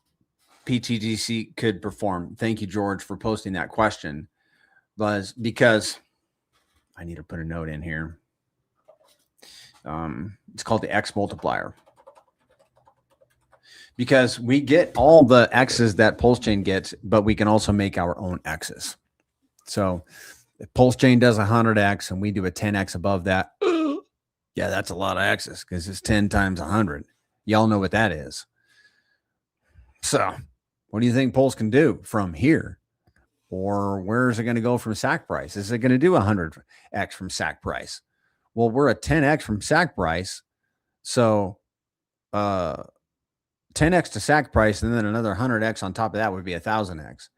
pTGC could perform. Thank you, George, for posting that question. Because I need to put a note in here. It's called the X multiplier. because we get all the X's that PulseChain gets, but we can also make our own X's. So if PulseChain does 100X and we do a 10X above that, yeah, that's a lot of X's because it's 10 times 100. Y'all know what that is. So what do you think Pulse can do from here? Or where is it going to go from SAC price? Is it going to do 100X from SAC price? Well, we're a 10X from SAC price. So 10X to SAC price, and then another 100X on top of that would be 1,000X.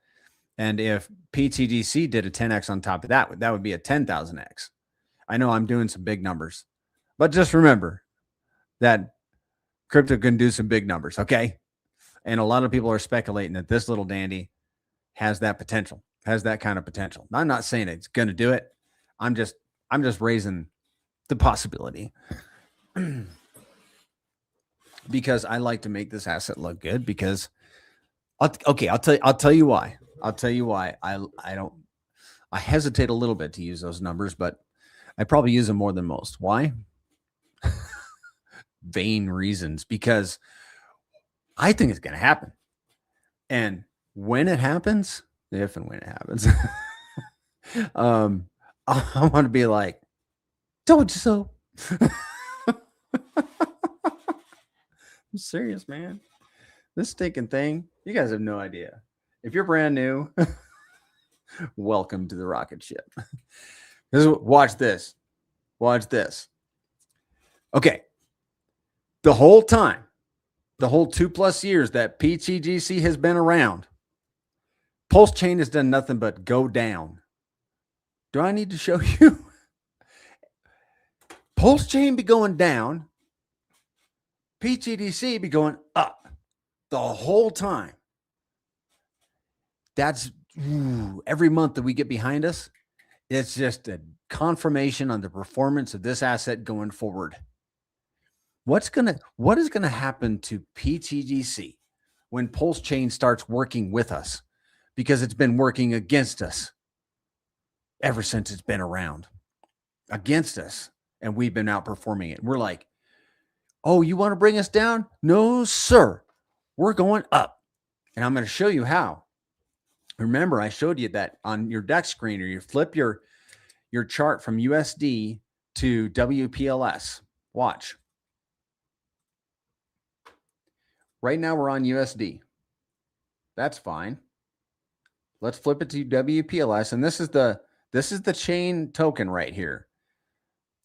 And if pTGC did a 10X on top of that, that would be a 10,000X. I know I'm doing some big numbers, but just remember that crypto can do some big numbers, okay? And a lot of people are speculating that this little dandy has that potential, has that kind of potential. I'm not saying it's going to do it. I'm just raising the possibility because I like to make this asset look good because I'll tell you why. I'll tell you why I hesitate a little bit to use those numbers, but I probably use them more than most. Why? Vain reasons, because I think it's going to happen. And when it happens, if and when it happens, I want to be like, told you so. I'm serious, man. This stinking thing, you guys have no idea. If you're brand new, welcome to the rocket ship. Watch this. Watch this. Okay. The whole time, the whole 2+ years that pTGC has been around, PulseChain has done nothing but go down. Do I need to show you? PulseChain be going down. pTGC be going up the whole time. That's every month that we get behind us. It's just a confirmation on the performance of this asset going forward. What is going to happen to pTGC when PulseChain starts working with us? Because it's been working against us ever since it's been around, against us, and we've been outperforming it. We're like, oh, you want to bring us down? No, sir. We're going up. And I'm going to show you how. Remember, I showed you that on your deck screen, or you flip your chart from USD to WPLS. Watch. Right now we're on USD. That's fine. Let's flip it to WPLS, and this is the chain token right here.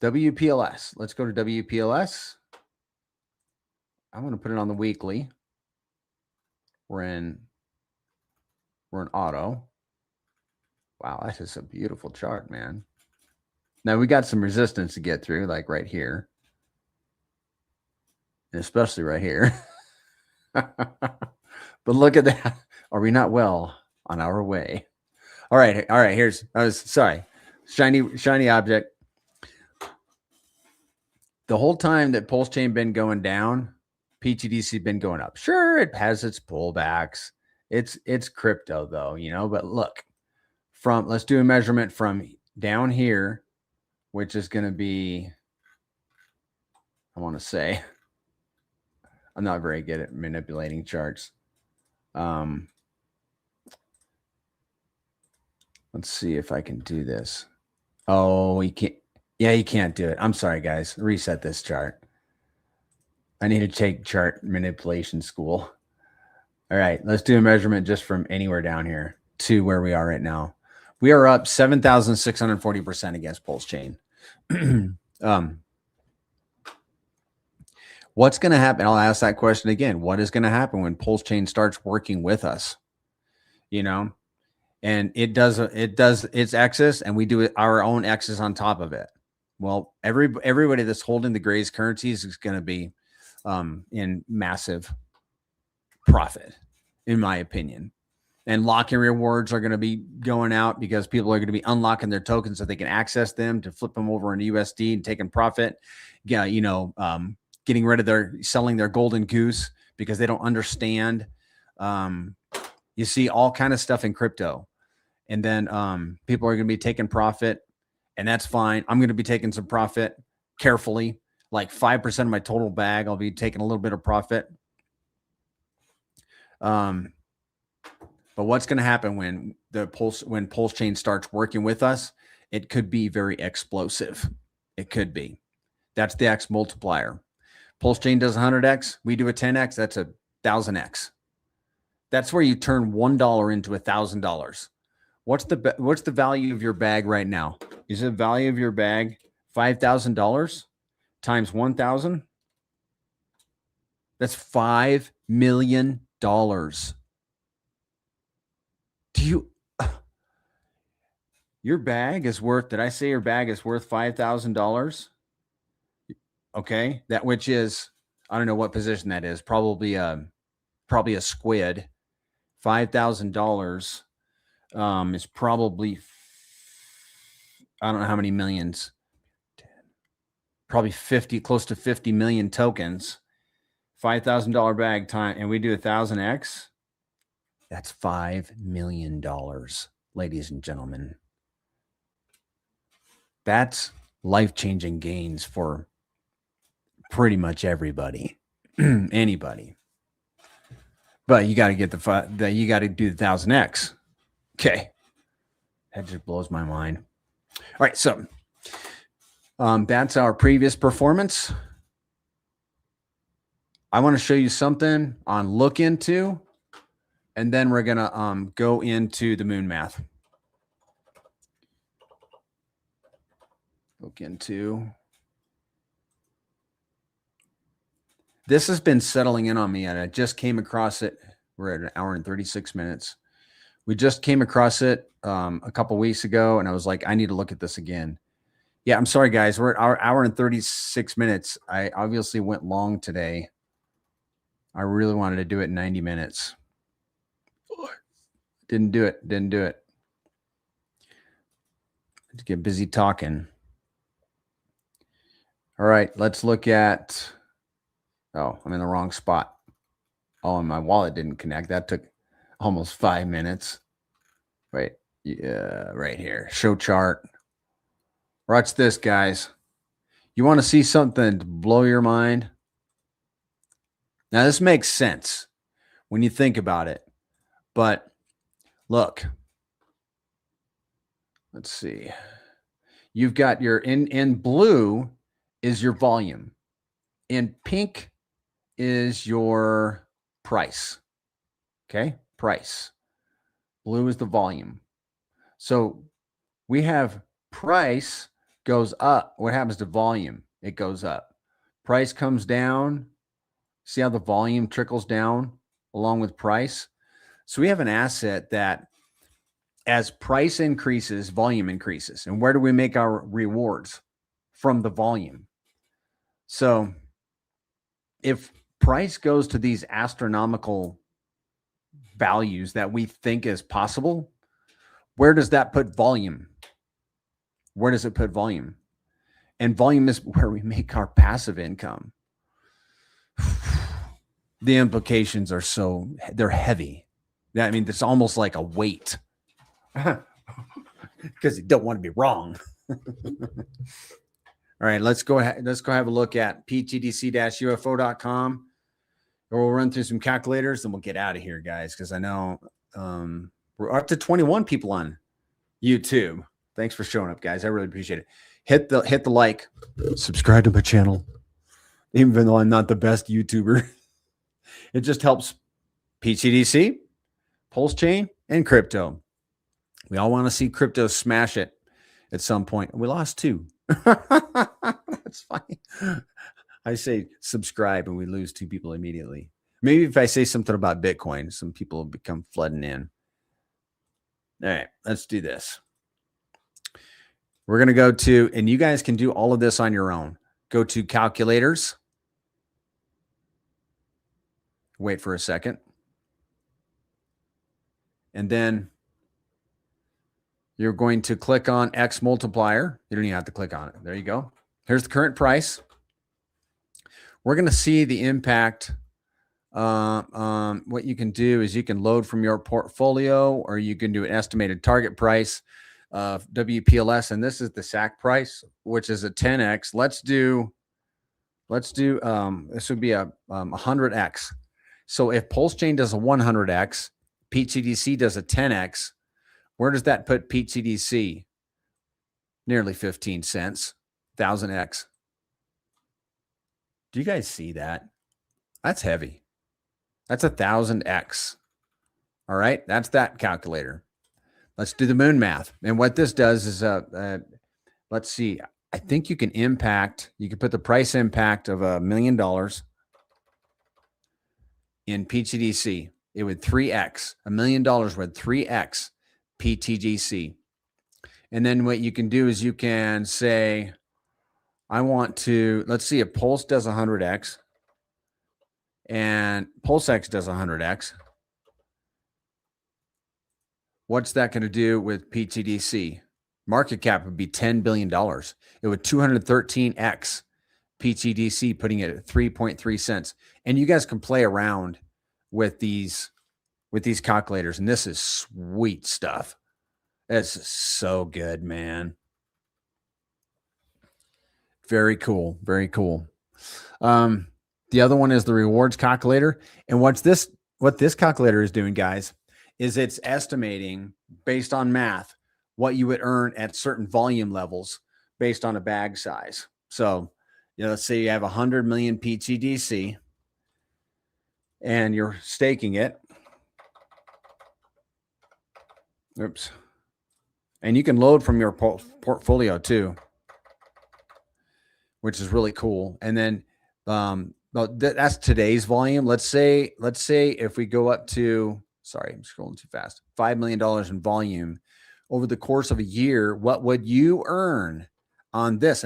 WPLS. Let's go to WPLS. I'm going to put it on the weekly. We're in auto. Wow, that is a beautiful chart, man. Now we got some resistance to get through, like right here, and especially right here. But look at that. Are we not well on our way? All right. Sorry. Shiny object. The whole time that PulseChain been going down, pTGC been going up. Sure, it has its pullbacks. It's crypto though, but look, let's do a measurement from down here, which is going to be, I want to say, I'm not very good at manipulating charts. Let's see if I can do this. Oh, you can't. Yeah, you can't do it. I'm sorry, guys. Reset this chart. I need to take chart manipulation school. All right, let's do a measurement just from anywhere down here to where we are right now. We are up 7,640% against PulseChain. What's going to happen? I'll ask that question again. What is going to happen when PulseChain starts working with us? And it does its X's, and we do our own X's on top of it. Well, everybody that's holding the Grays currencies is going to be in massive profit, in my opinion. And lock-in rewards are going to be going out because people are going to be unlocking their tokens so they can access them to flip them over into USD and taking profit. Yeah, getting rid of selling their golden goose because they don't understand. You see all kind of stuff in crypto. And then people are going to be taking profit, and that's fine. I'm going to be taking some profit carefully, like 5% of my total bag. I'll be taking a little bit of profit. But what's going to happen when PulseChain starts working with us? It could be very explosive. It could be. That's the X multiplier. PulseChain does 100x. We do a 10x. That's a 1000x. That's where you turn $1 into $1,000. What's the value of your bag right now? Is the value of your bag $5,000 times 1,000? That's $5 million. Your bag is worth, did I say your bag is worth $5,000? Okay. That, which is, I don't know what position that is. Probably a squid. $5,000 is probably, I don't know how many millions, probably 50, close to 50 million tokens. $5,000 bag time, and we do 1,000x. That's $5 million, ladies and gentlemen. That's life-changing gains for pretty much everybody, anybody. But you got to get you got to do the 1,000x. Okay, that just blows my mind. All right, so that's our previous performance. I want to show you something on look into, and then we're gonna go into the moon math. Look into. This has been settling in on me, and I just came across it. We're at an hour and 36 minutes. We just came across it a couple weeks ago, and I was like, I need to look at this again. Yeah, I'm sorry, guys. We're at our hour and 36 minutes. I obviously went long today. I really wanted to do it in 90 minutes. Didn't do it. Didn't do it. Let's get busy talking. All right, let's look at, oh, I'm in the wrong spot. Oh, and my wallet didn't connect. That took almost 5 minutes. Wait, yeah, right here. Show chart. Watch this, guys. You want to see something to blow your mind? Now, this makes sense when you think about it. But look, let's see. You've got your, in blue is your volume. In pink is your price. Okay, price. Blue is the volume. So we have price goes up. What happens to volume? It goes up. Price comes down. See how the volume trickles down along with price? So we have an asset that as price increases, volume increases. And where do we make our rewards? From the volume. So if price goes to these astronomical values that we think is possible, where does that put volume? Where does it put volume? And volume is where we make our passive income. The implications are so, they're heavy. I mean, it's almost like a weight because you don't want to be wrong. All right, let's go have a look at ptgc-ufo.com. We'll run through some calculators and we'll get out of here, guys, because I know we're up to 21 people on YouTube. Thanks for showing up, guys. I really appreciate it. Hit the like, subscribe to my channel, even though I'm not the best YouTuber. It just helps pTGC, PulseChain, and crypto. We all want to see crypto smash it at some point. We lost 2. That's funny. I say subscribe and we lose 2 people immediately. Maybe if I say something about Bitcoin, some people will become flooding in. All right, let's do this. We're going to go to, and you guys can do all of this on your own. Go to calculators. Wait for a second. And then you're going to click on X multiplier. You don't even have to click on it. There you go. Here's the current price. We're going to see the impact. What you can do is you can load from your portfolio, or you can do an estimated target price of WPLS. And this is the SAC price, which is a 10X. Let's do this would be a 100X. So if PulseChain does a 100x, pTGC does a 10x, where does that put pTGC? Nearly 15 cents, 1000x. Do you guys see that? That's heavy. That's 1000x. All right, that's that calculator. Let's do the moon math. And what this does is, let's see. I think you can put the price impact of $1 million in pTGC. It would 3x. $1 million would 3x pTGC. And then what you can do is you can say, I want to, let's see if Pulse does 100x and PulseX does 100x. What's that going to do with pTGC? Market cap would be $10 billion. It would 213x pTGC, putting it at 3.3 cents. And you guys can play around with these calculators. And this is sweet stuff. It's so good, man. Very cool. Very cool. The other one is the rewards calculator. And what this calculator is doing, guys, is it's estimating based on math what you would earn at certain volume levels based on a bag size. So, let's say you have 100 million pTGC and you're staking it. Oops. And you can load from your portfolio too, which is really cool. And then that's today's volume. Let's say if we go up to, sorry, I'm scrolling too fast, $5 million in volume over the course of a year, what would you earn on this?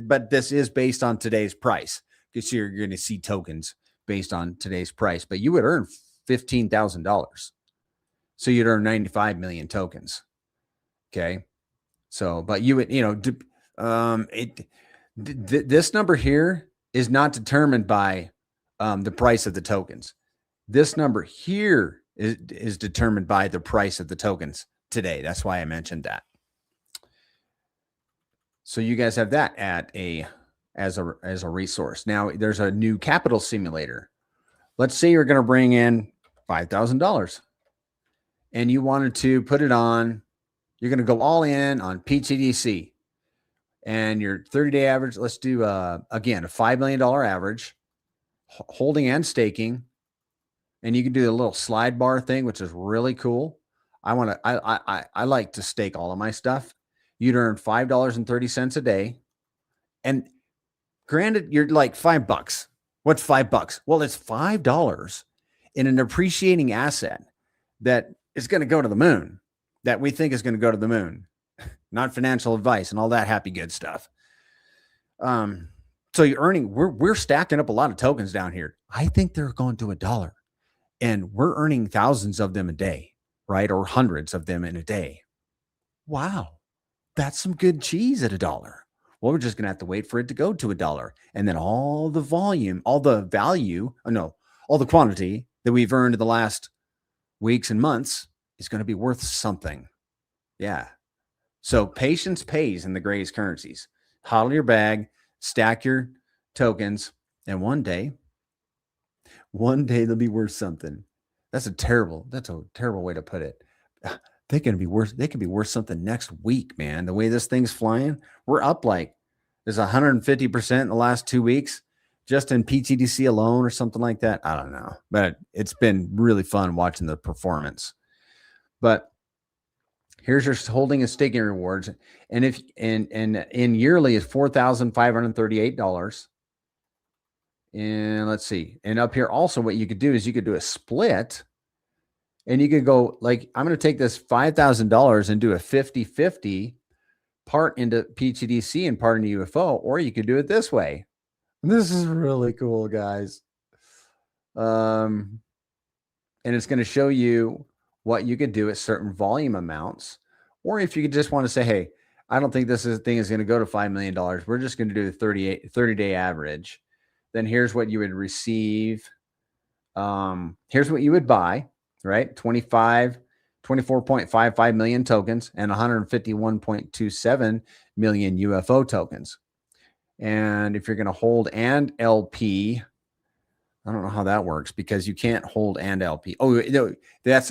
But this is based on today's price, because you're going to see tokens based on today's price, but you would earn $15,000. So you'd earn 95 million tokens. Okay. So, but you would, this number here is not determined by the price of the tokens. This number here is determined by the price of the tokens today. That's why I mentioned that. So you guys have that as a resource. Now there's a new capital simulator. Let's say you're going to bring in $5,000 and you wanted to put it on, you're going to go all in on pTGC and your 30-day average. Let's do, again, a $5 million average, holding and staking. And you can do a little slide bar thing, which is really cool. I like to stake all of my stuff. You'd earn $5.30 a day. And granted, you're like $5. What's $5? Well, it's $5 in an appreciating asset that is going to go to the moon, that we think is going to go to the moon, not financial advice and all that happy good stuff. So you're earning, we're stacking up a lot of tokens down here. I think they're going to $1, and we're earning thousands of them a day, right? Or hundreds of them in a day. Wow. That's some good cheese at $1. Well, we're just going to have to wait for it to go to $1. And then all the volume, all the value, all the quantity that we've earned in the last weeks and months is going to be worth something. Yeah. So patience pays in the greatest currencies. Hodl your bag, stack your tokens, and one day they'll be worth something. That's a terrible way to put it. They can be worth something next week, man. The way this thing's flying, we're up like there's 150% in the last 2 weeks just in pTGC alone or something like that. I don't know, but it's been really fun watching the performance. But here's your holding and staking rewards. And if in yearly is $4,538. And let's see. And up here also what you could do is you could do a split. And you could go like, I'm going to take this $5,000 and do a 50-50 part into pTGC and part into UFO, or you could do it this way. This is really cool, guys. And it's going to show you what you could do at certain volume amounts. Or if you could just want to say, hey, I don't think this thing is going to go to $5 million. We're just going to do a 30-day average. Then here's what you would receive. Here's what you would buy. Right? 24.55 million tokens and 151.27 million UFO tokens. And if you're going to hold and LP, I don't know how that works because you can't hold and LP. Oh, no,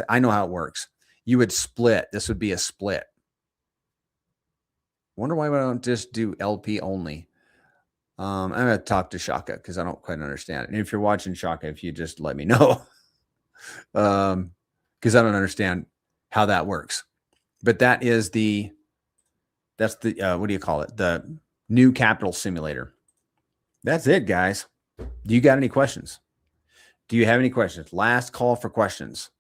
I know how it works. You would split. This would be a split. Wonder why we don't just do LP only. I'm going to talk to Shaka because I don't quite understand it. And if you're watching Shaka, if you just let me know, because I don't understand how that works. But that's the what do you call it? The new capital simulator. That's it, guys. Do you got any questions? Do you have any questions? Last call for questions.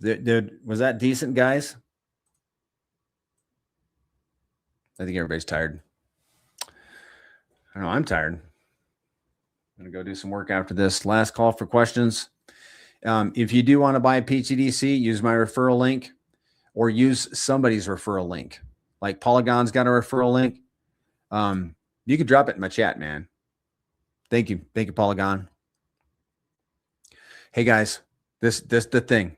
Was that decent, guys? I think everybody's tired. I know I'm tired. I'm going to go do some work after this. Last call for questions. If you do want to buy a pTGC, use my referral link or use somebody's referral link. Like Polygon's got a referral link. You could drop it in my chat, man. Thank you. Thank you, Polygon. Hey, guys, this the thing.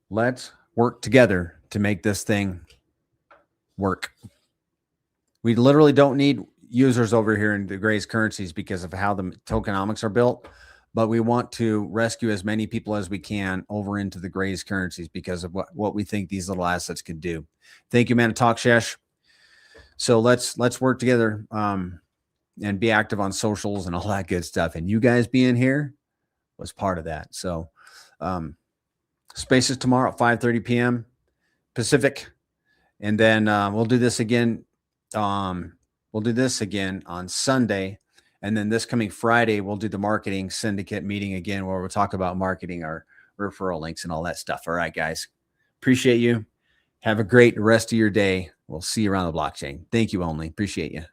Let's work together to make this thing work. We literally don't need users over here in the Gray's currencies because of how the tokenomics are built, but we want to rescue as many people as we can over into the Gray's currencies because of what we think these little assets can do. Thank you, man. Talk Shesh. So let's work together and be active on socials and all that good stuff. And you guys being here was part of that. So spaces tomorrow at 5:30 p.m. Pacific. And then we'll do this again. We'll do this again on Sunday. And then this coming Friday, we'll do the marketing syndicate meeting again, where we'll talk about marketing our referral links and all that stuff. All right, guys. Appreciate you. Have a great rest of your day. We'll see you around the blockchain. Thank you, Only. Appreciate you.